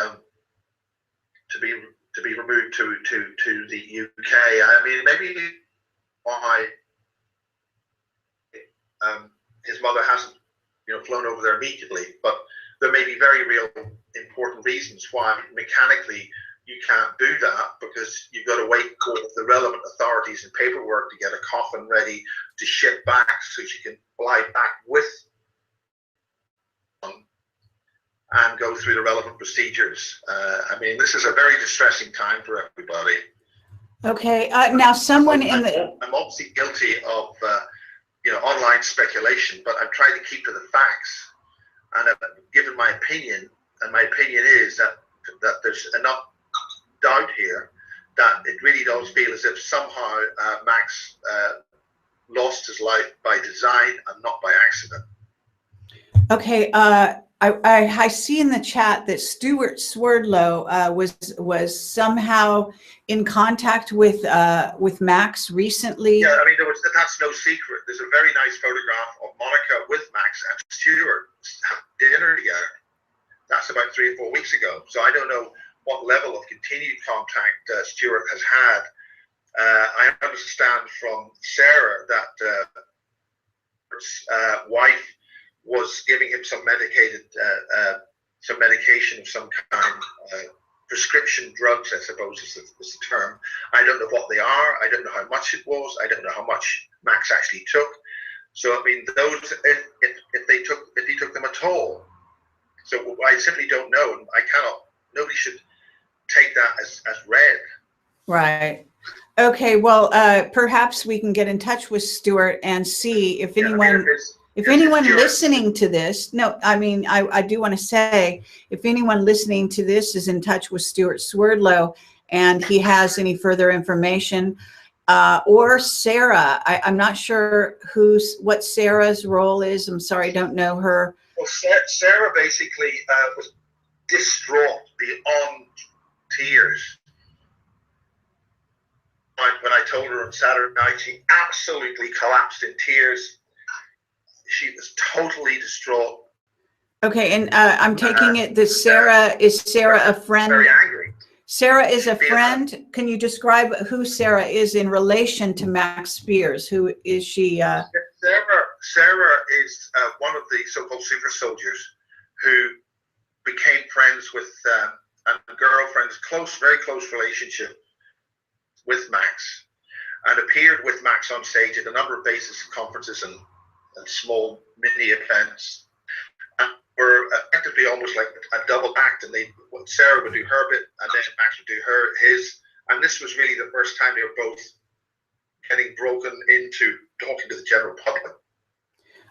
removed to the UK. I mean, maybe why his mother hasn't, flown over there immediately, but there may be very real important reasons why mechanically you can't do that, because you've got to wait for the relevant authorities and paperwork to get a coffin ready to ship back so you can fly back with them and go through the relevant procedures. I mean, this is a very distressing time for everybody. Okay. Now, someone I'm obviously guilty of online speculation, but I'm trying to keep to the facts, and I've given my opinion, and my opinion is that there's enough doubt here that it really does feel as if somehow Max lost his life by design and not by accident. Okay. I see in the chat that Stuart Swerdlow was somehow in contact with Max recently. Yeah, I mean, that's no secret. There's a very nice photograph of Monica with Max and Stuart having dinner together. That's about 3 or 4 weeks ago. So I don't know what level of continued contact Stuart has had. I understand from Sarah that wife was giving him some medication of some kind, prescription drugs, I suppose is the term. I don't know what they are. I don't know how much it was. I don't know how much Max actually took. So I mean, those if he took them at all. So I simply don't know, and nobody should take that as read. Right. Okay. Well, perhaps we can get in touch with Stuart and see if anyone. If anyone listening to this, no, I mean, I do want to say, if anyone listening to this is in touch with Stuart Swerdlow and he has any further information, or Sarah, I'm not sure what Sarah's role is. I'm sorry, I don't know her. Well, Sarah basically was distraught beyond tears. When I told her on Saturday night, she absolutely collapsed in tears. She was totally distraught. Okay, and I'm taking it that Sarah is a friend? Very angry. Sarah is a friend. Can you describe who Sarah is in relation to Max Spiers? Who is she? Sarah is one of the so-called super soldiers who became friends with and girlfriend, close, very close relationship with Max, and appeared with Max on stage at a number of basis conferences and small mini events, and were effectively almost like a double act. And Sarah would do her bit, and then Max would do his. And this was really the first time they were both getting broken into talking to the general public.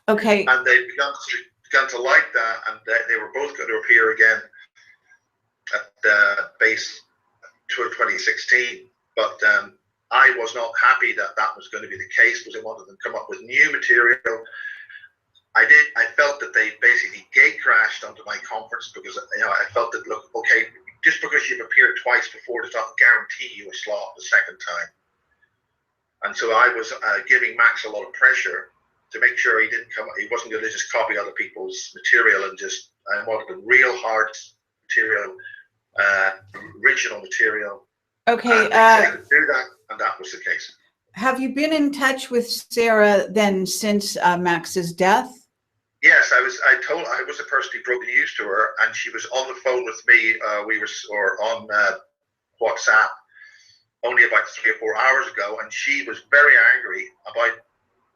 Okay. And they begun to like that, and they were both going to appear again at the base tour 2016. But I was not happy that was going to be the case, because I wanted them to come up with new material. I felt that they basically gate crashed onto my conference, because I felt that, look, okay, just because you've appeared twice before does not guarantee you a slot the second time. And so I was giving Max a lot of pressure to make sure he wasn't going to just copy other people's material, and I wanted a real hard material, original material. Okay. And they could do that, and that was the case. Have you been in touch with Sarah then since Max's death? Yes, I was the person who broke the news to her, and she was on the phone with me. We were on WhatsApp only about 3 or 4 hours ago, and she was very angry about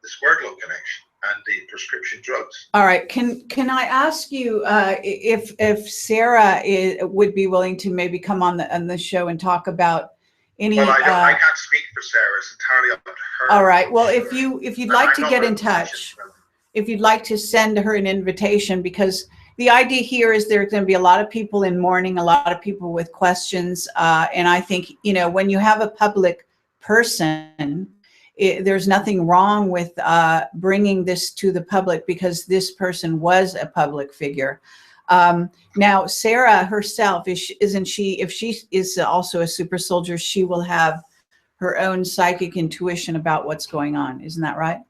the Squirtle connection and the prescription drugs. All right. Can I ask you if Sarah would be willing to maybe come on the show and talk about any? Well, I can't speak for Sarah. It's entirely up to her. All right. Well, if you'd like to get in touch, if you'd like to send her an invitation, because the idea here is there's going to be a lot of people in mourning, a lot of people with questions, and I think when you have a public person, there's nothing wrong with bringing this to the public, because this person was a public figure. Now, Sarah herself, if she is also a super soldier, she will have her own psychic intuition about what's going on. Isn't that right?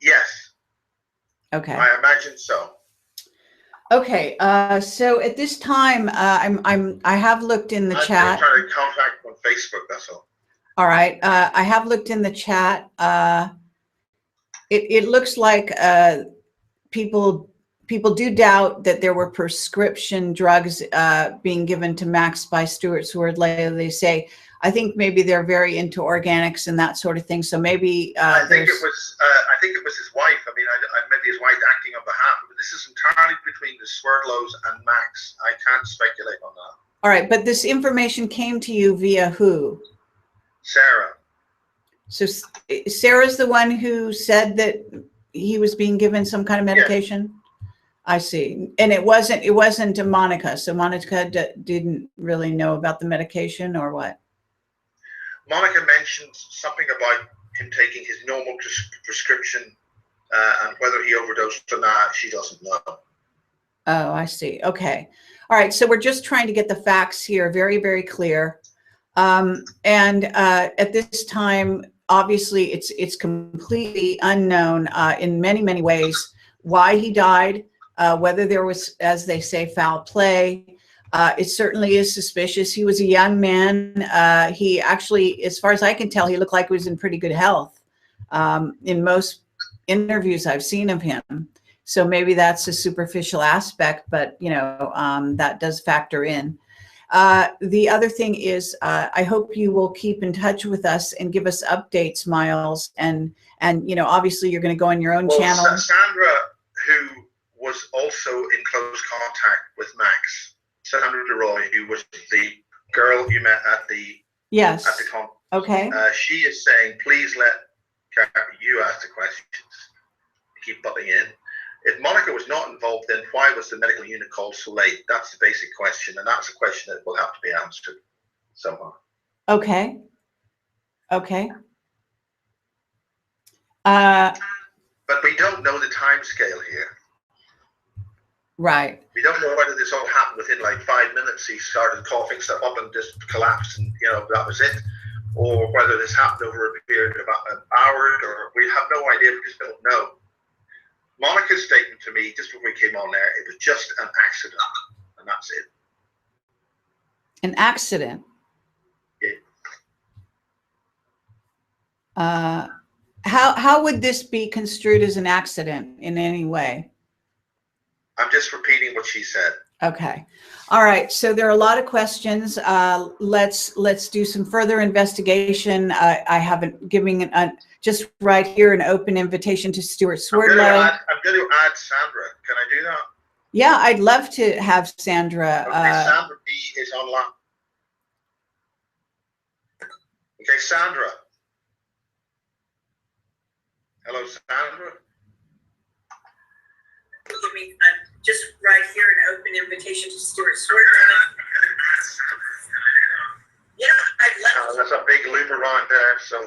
Yes. Okay. I imagine so. Okay. So at this time, I have looked in the chat. I'm trying to contact on Facebook. That's all. All right. I have looked in the chat. It looks like people do doubt that there were prescription drugs being given to Max by Stuart Swordley. They say, I think maybe they're very into organics and that sort of thing. So maybe I think it was his wife. I mean, maybe his wife acting on behalf. But this is entirely between the Swordlows and Max. I can't speculate on that. All right, but this information came to you via who? Sarah. So Sarah's the one who said that he was being given some kind of medication? Yes. I see. And it wasn't Monica. So Monica didn't really know about the medication, or what? Monica mentioned something about him taking his normal prescription, and whether he overdosed or not, she doesn't know. Oh, I see. Okay. All right. So we're just trying to get the facts here very, very clear. And at this time, obviously, it's completely unknown in many, many ways why he died, whether there was, as they say, foul play. It certainly is suspicious. He was a young man. He actually, as far as I can tell, he looked like he was in pretty good health in most interviews I've seen of him. So maybe that's a superficial aspect, but that does factor in. The other thing is, I hope you will keep in touch with us and give us updates, Miles. And obviously you're going to go on your own channel. Sandra, who was also in close contact with Max, Sandra DeRoy, who was the girl you met at the conference. Okay. She is saying, please let you ask the questions. Keep butting in. If Monica was not involved, then why was the medical unit called so late? That's the basic question, and that's a question that will have to be answered somehow. Okay. Okay. But we don't know the time scale here. Right. We don't know whether this all happened within like 5 minutes. He started coughing stuff up and just collapsed, and that was it, or whether this happened over a period of an hour, or we have no idea because we don't know. Monica's statement to me just before we came on there, it was just an accident, and that's it. An accident? Yeah. How would this be construed as an accident in any way? I'm just repeating what she said. Okay. All right. So there are a lot of questions. Let's do some further investigation. I haven't given just right here an open invitation to Stuart Swerdlow. I'm going to add Sandra. Can I do that? Yeah, I'd love to have Sandra. Okay, Sandra B is online. Okay, Sandra. Hello, Sandra. Give me just right here an open invitation to Stuart Swerdlow. Yeah, I'd love. That's a big loop around there. So.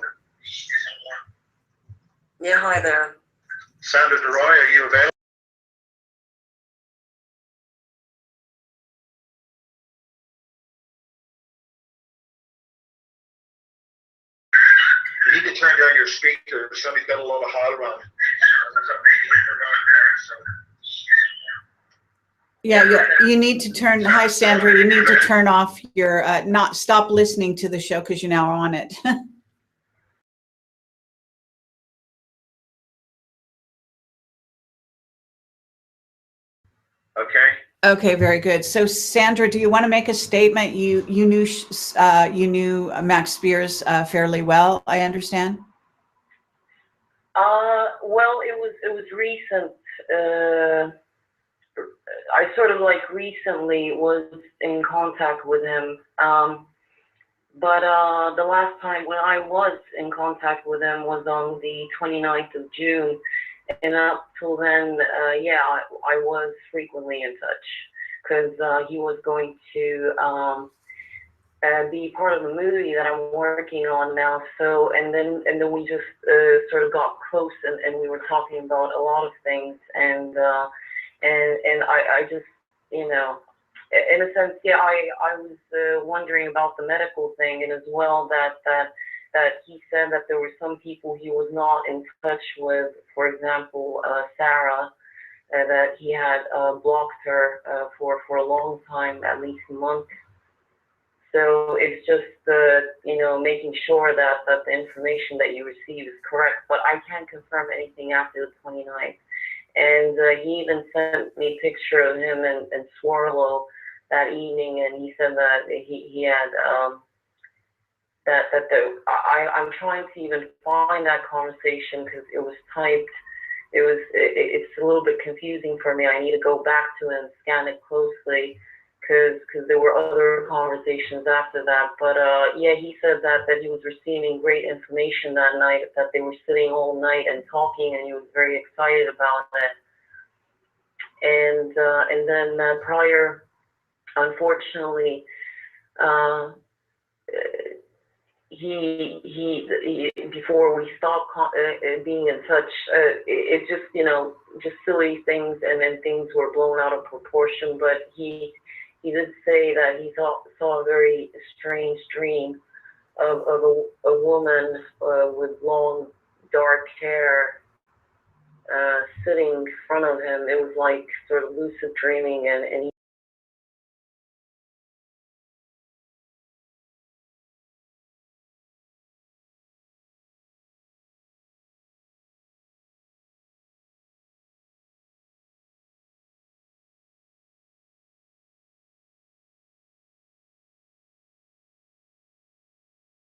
Yeah, hi there. Sandra DeRoy, are you available? You need to turn down your speaker. Somebody's got a lot of high around. Yeah, you need to turn. Hi, Sandra. You need to turn off your not stop listening to the show because you're now on it. Okay. Okay, very good. So, Sandra, do you want to make a statement? You knew Max Spiers fairly well, I understand. Well, it was recent. I sort of like recently was in contact with him. But the last time when I was in contact with him was on the 29th of June. And up till then, yeah, I was frequently in touch because he was going to be part of the movie that I'm working on now. So, and then we just sort of got close and we were talking about a lot of things. And I just, you know, in a sense, yeah, I was wondering about the medical thing, and as well that he said that there were some people he was not in touch with, for example, Sarah, that he had blocked her for a long time, at least a month. So it's just, you know, making sure that the information that you receive is correct, but I can't confirm anything after the 29th. And he even sent me a picture of him and Swirlo that evening, and he said that he had I'm trying to even find that conversation because it was typed. It's a little bit confusing for me. I need to go back to it and scan it closely because there were other conversations after that. But yeah, he said that he was receiving great information that night, that they were sitting all night and talking, and he was very excited about it. And then prior, unfortunately, he before we stopped being in touch, it just, you know, just silly things, and then things were blown out of proportion. But he did say that he saw a very strange dream of a woman with long dark hair sitting in front of him. It was like sort of lucid dreaming, and he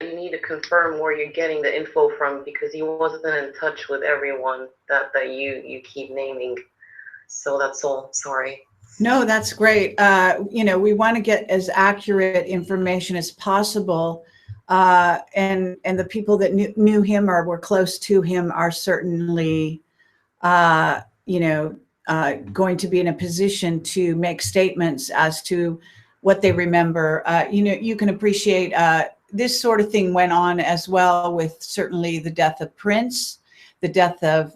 you need to confirm where you're getting the info from, because he wasn't in touch with everyone that you keep naming. So that's all. Sorry. No, that's great. You know, we want to get as accurate information as possible. And the people that knew him or were close to him are certainly, you know, going to be in a position to make statements as to what they remember. You know, you can appreciate this sort of thing went on as well with certainly the death of Prince, the death of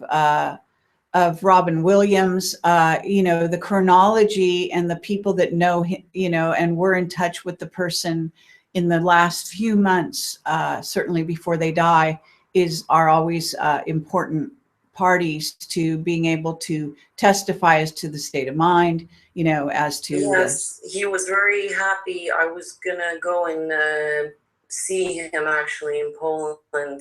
Robin Williams. You know, the chronology and the people that know him, you know, and were in touch with the person in the last few months, certainly before they die, are always important parties to being able to testify as to the state of mind, you know, as to. Yes, he was very happy. I was gonna go and see him actually in Poland.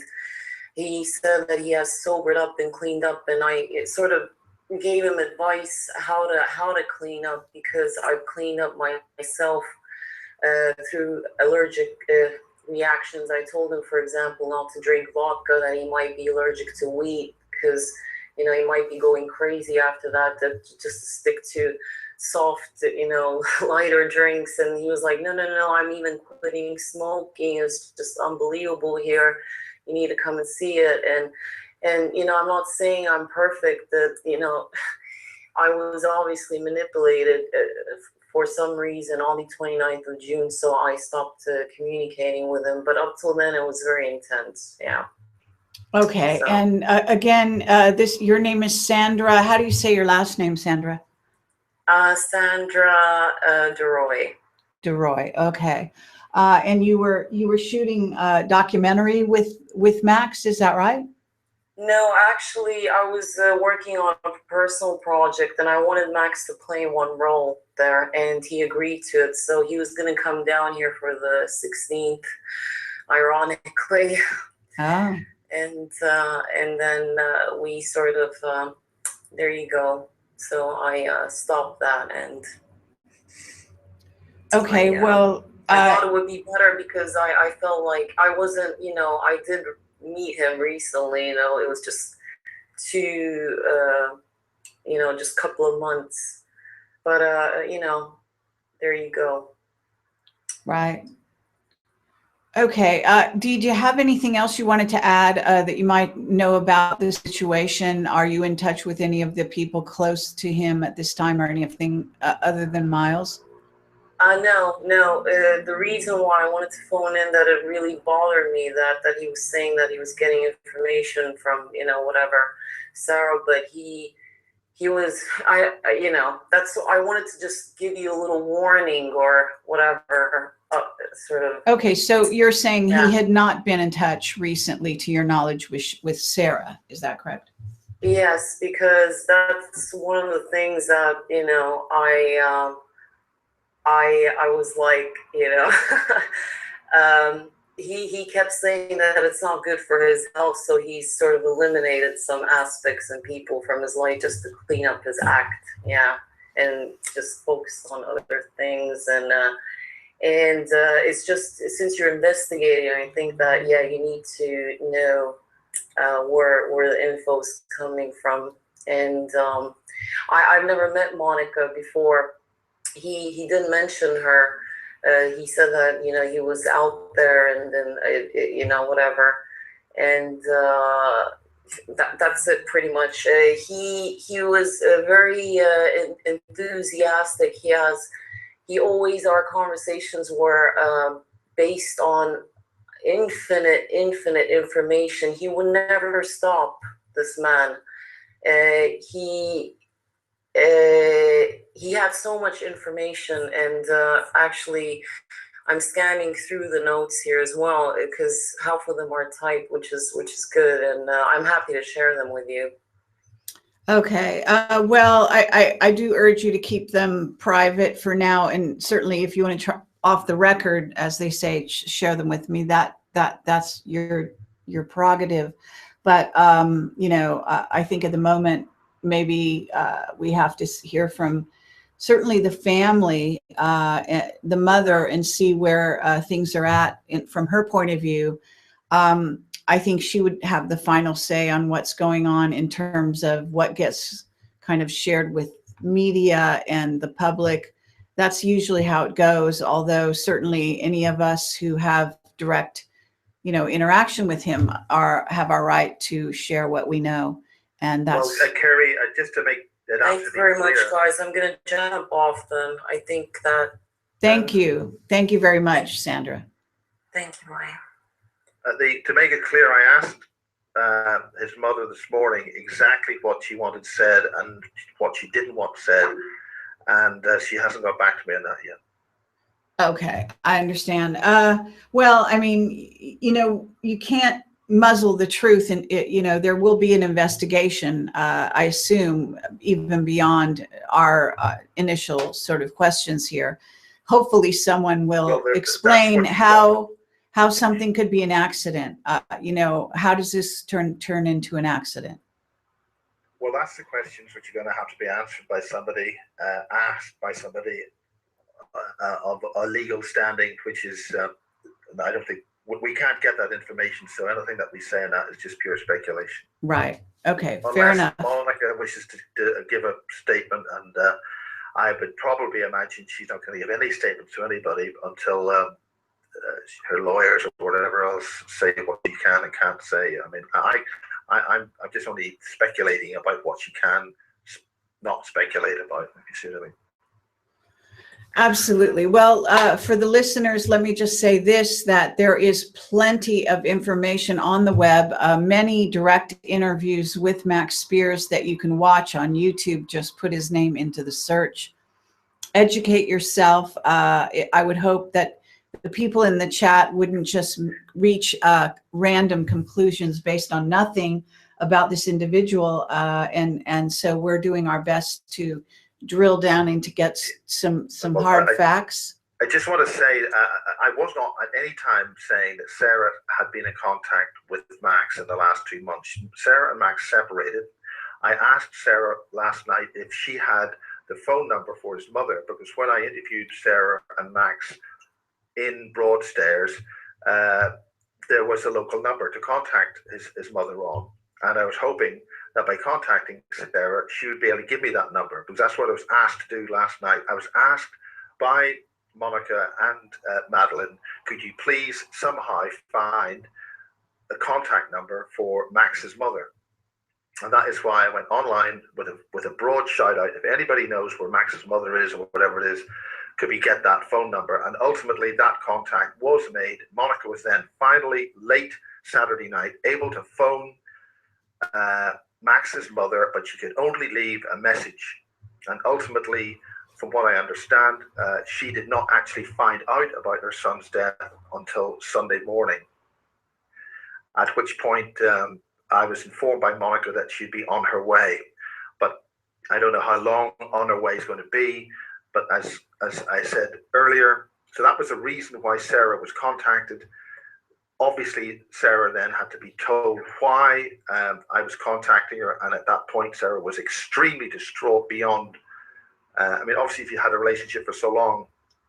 He said that he has sobered up and cleaned up, and it sort of gave him advice how to clean up, because I've cleaned up myself through allergic reactions. I told him, for example, not to drink vodka, that he might be allergic to wheat, because he might be going crazy after that. That just to stick to soft, lighter drinks. And he was like, no, I'm even quitting smoking. It's just unbelievable here. You need to come and see it. And I'm not saying I'm perfect. That I was obviously manipulated for some reason on the 29th of June, so I stopped communicating with him. But up till then, it was very intense. Yeah. Okay. So, And again, your name is Sandra. How do you say your last name, Sandra? Sandra DeRoy. DeRoy. Okay. And you were shooting a documentary with Max, is that right? No, actually, I was working on a personal project, and I wanted Max to play one role there, and he agreed to it. So he was going to come down here for the 16th, ironically. Oh. And then we sort of, there you go. So I stopped that, and okay. Well, I thought it would be better, because I felt like I wasn't, I did meet him recently, it was just two, just a couple of months, but there you go. right. Okay. Did you have anything else you wanted to add that you might know about the situation? Are you in touch with any of the people close to him at this time, or anything other than Miles? No. The reason why I wanted to phone in, that it really bothered me that he was saying that he was getting information from, whatever, Sarah, but he was, that's, I wanted to just give you a little warning or whatever, sort of. Okay. So you're saying Yeah. he had not been in touch recently, to your knowledge, with Sarah. Is that correct? Yes, because that's one of the things that, I was like, he kept saying that it's not good for his health, so he sort of eliminated some aspects and people from his life just to clean up his act, and just focus on other things. And it's just, since you're investigating, I think that you need to know where the info's coming from. And I've never met Monica before. He didn't mention her. He said that he was out there, and then whatever, and that's it pretty much. He was very enthusiastic. He always, our conversations were based on infinite information. He would never stop, this man. He had so much information, and actually I'm scanning through the notes here as well, because half of them are typed, which is good, and I'm happy to share them with you. Okay. Well, I do urge you to keep them private for now, and certainly if you want to try off the record, as they say, share them with me. That's your prerogative. But I think at the moment, maybe we have to hear from certainly the family, the mother, and see where things are at from her point of view. I think she would have the final say on what's going on in terms of what gets kind of shared with media and the public. That's usually how it goes, although certainly any of us who have direct interaction with him have our right to share what we know. And that's Kerry, just to make it thanks very much, guys. I'm going to jump off then. I think that. Thank you very much, Sandra. Thank you, Maya. To make it clear, I asked his mother this morning exactly what she wanted said and what she didn't want said, and she hasn't got back to me on that yet. Okay, I understand. Well, I mean, you can't muzzle the truth, and there will be an investigation, I assume, even beyond our initial sort of questions here. Hopefully someone will explain how something could be an accident. How does this turn into an accident? Well, that's the questions which are going to have to be answered by somebody, asked by somebody of a legal standing, which is, I don't think, we can't get that information. So anything that we say on that is just pure speculation. Right. Okay. Unless Fair enough. Monica wishes to give a statement, and I would probably imagine she's not going to give any statements to anybody until her lawyers or whatever else say what she can and can't say. I mean, I'm just only speculating about what she can not speculate about, if you see what I mean. Absolutely. Well, for the listeners, let me just say this, that there is plenty of information on the web, many direct interviews with Max Spiers that you can watch on YouTube. Just put his name into the search. Educate yourself. I would hope that the people in the chat wouldn't just reach random conclusions based on nothing about this individual. And so we're doing our best to drill down and to get some hard facts. I just want to say, I was not at any time saying that Sarah had been in contact with Max in the last 2 months. Sarah and Max separated. I asked Sarah last night if she had the phone number for his mother, because when I interviewed Sarah and Max in Broadstairs, there was a local number to contact his mother on. And I was hoping that by contacting Sarah, she would be able to give me that number, because that's what I was asked to do last night. I was asked by Monica and Madeline, could you please somehow find a contact number for Max's mother? And that is why I went online with a broad shout out. If anybody knows where Max's mother is or whatever it is, could we get that phone number? And ultimately that contact was made. Monica was then finally, late Saturday night, able to phone Max's mother, but she could only leave a message. And ultimately, from what I understand, she did not actually find out about her son's death until Sunday morning. At which point I was informed by Monica that she'd be on her way. But I don't know how long on her way is going to be. But as I said earlier, so that was the reason why Sarah was contacted. Obviously, Sarah then had to be told why I was contacting her. And at that point, Sarah was extremely distraught beyond. I mean, obviously, if you had a relationship for so long,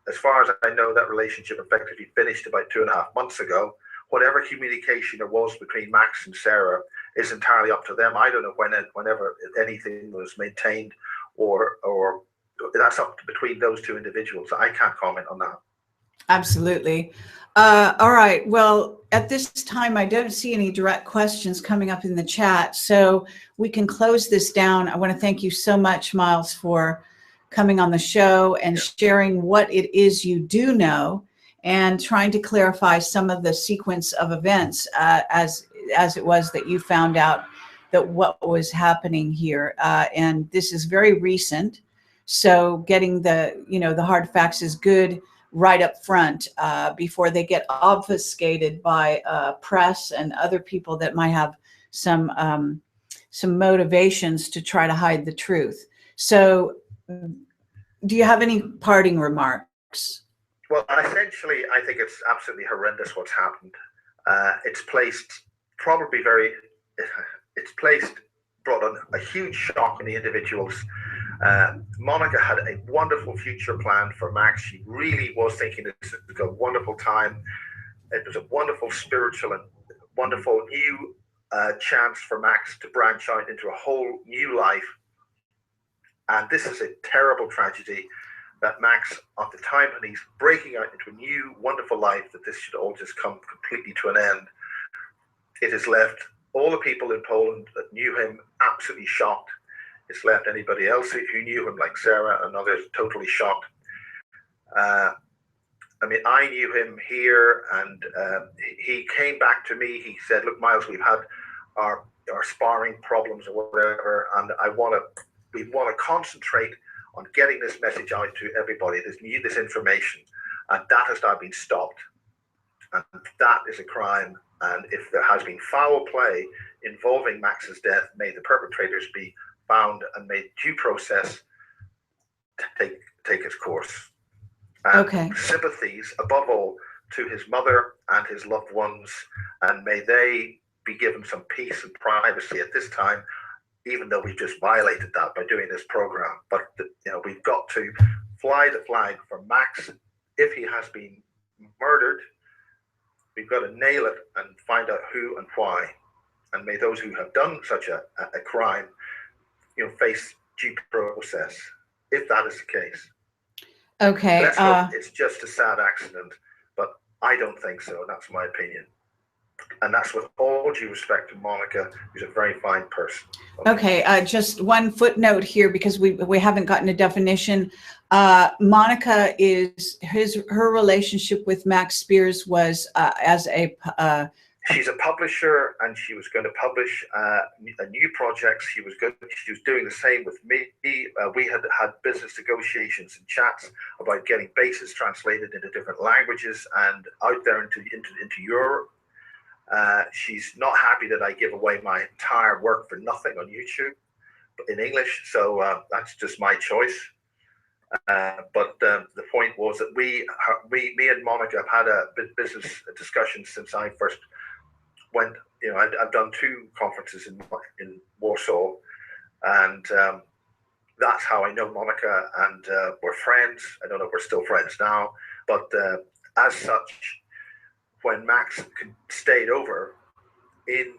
as far as I know, that relationship effectively finished about 2.5 months ago. Whatever communication there was between Max and Sarah is entirely up to them. I don't know whenever anything was maintained, or that's up to between those two individuals. I can't comment on that. Absolutely. All right. Well, at this time, I don't see any direct questions coming up in the chat, so we can close this down. I want to thank you so much, Miles, for coming on the show and sharing what it is you do know and trying to clarify some of the sequence of events as it was that you found out that what was happening here. And this is very recent. So getting the hard facts is good right up front before they get obfuscated by press and other people that might have some motivations to try to hide the truth. So do you have any parting remarks? Well, essentially, I think it's absolutely horrendous what's happened. It's brought on a huge shock on the individuals. Monica had a wonderful future plan for Max. She really was thinking this was a wonderful time. It was a wonderful spiritual and wonderful new chance for Max to branch out into a whole new life. And this is a terrible tragedy that Max, at the time when he's breaking out into a new wonderful life, that this should all just come completely to an end. It has left all the people in Poland that knew him absolutely shocked. It's left anybody else who knew him, like Sarah and others, totally shocked. I mean, I knew him here, and he came back to me. He said, "Look, Miles, we've had our sparring problems or whatever, and we want to concentrate on getting this message out to everybody. This information, and that has now been stopped, and that is a crime. And if there has been foul play involving Max's death, may the perpetrators be found and made due process to take its course." And okay. Sympathies, above all, to his mother and his loved ones, and may they be given some peace and privacy at this time. even though we've just violated that by doing this program. But we've got to fly the flag for Max. If he has been murdered, we've got to nail it and find out who and why. And may those who have done such a crime, face due process, if that is the case. Okay. Let's hope it's just a sad accident, but I don't think so. That's my opinion. And that's with all due respect to Monica, who's a very fine person. Okay, just one footnote here, because we haven't gotten a definition. Monica her relationship with Max Spiers was as a she's a publisher, and she was going to publish a new project. She was doing the same with me. We had business negotiations and chats about getting bases translated into different languages and out there into Europe. She's not happy that I give away my entire work for nothing on YouTube, but in English. So that's just my choice. But the point was that me and Monica have had a business discussion since I first went. I've done 2 conferences in Warsaw, and that's how I know Monica, and we're friends. I don't know if we're still friends now, but as such, when Max stayed over in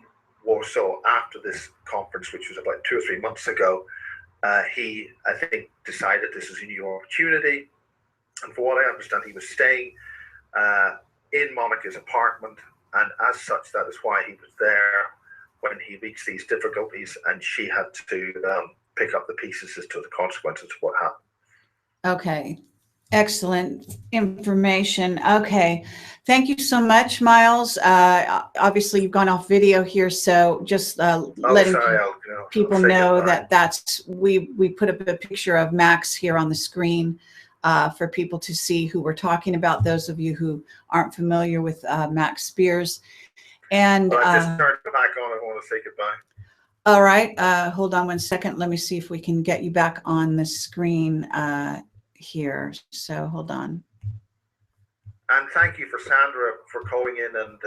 Warsaw after this conference, which was about 2 or 3 months ago, he, I think, decided this was a new opportunity. And for what I understand, he was staying in Monica's apartment. And as such, that is why he was there when he reached these difficulties, and she had to pick up the pieces as to the consequences of what happened. Okay. Excellent information. Okay. Thank you so much, Miles. Obviously, you've gone off video here, so just letting people know that we put up a picture of Max here on the screen for people to see who we're talking about, those of you who aren't familiar with Max Spiers. And I just turned it back on. I want to say goodbye. All right. Hold on one second. Let me see if we can get you back on the screen here. So hold on. And thank you for Sandra for calling in and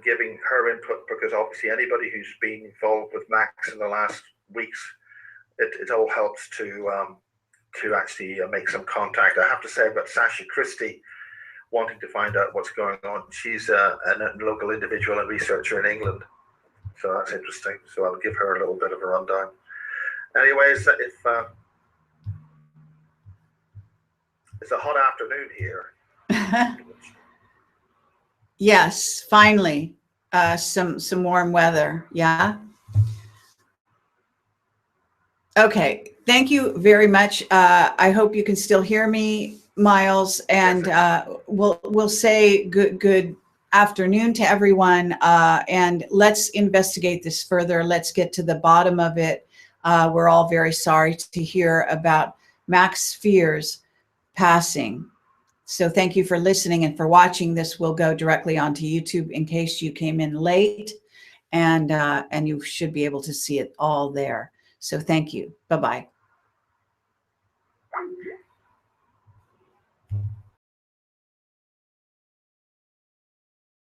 giving her input, because obviously anybody who's been involved with Max in the last weeks, it all helps to actually make some contact. I have to say about Sasha Christie wanting to find out what's going on. She's a local individual and researcher in England, so that's interesting. So I'll give her a little bit of a rundown. Anyways, it's a hot afternoon here. Yes, finally, some warm weather. Yeah. Okay. Thank you very much. I hope you can still hear me, Miles, and we'll say good afternoon to everyone, and let's investigate this further. Let's get to the bottom of it. We're all very sorry to hear about Max Spiers passing. So thank you for listening and for watching. This will go directly onto YouTube in case you came in late, and you should be able to see it all there. So thank you. Bye-bye.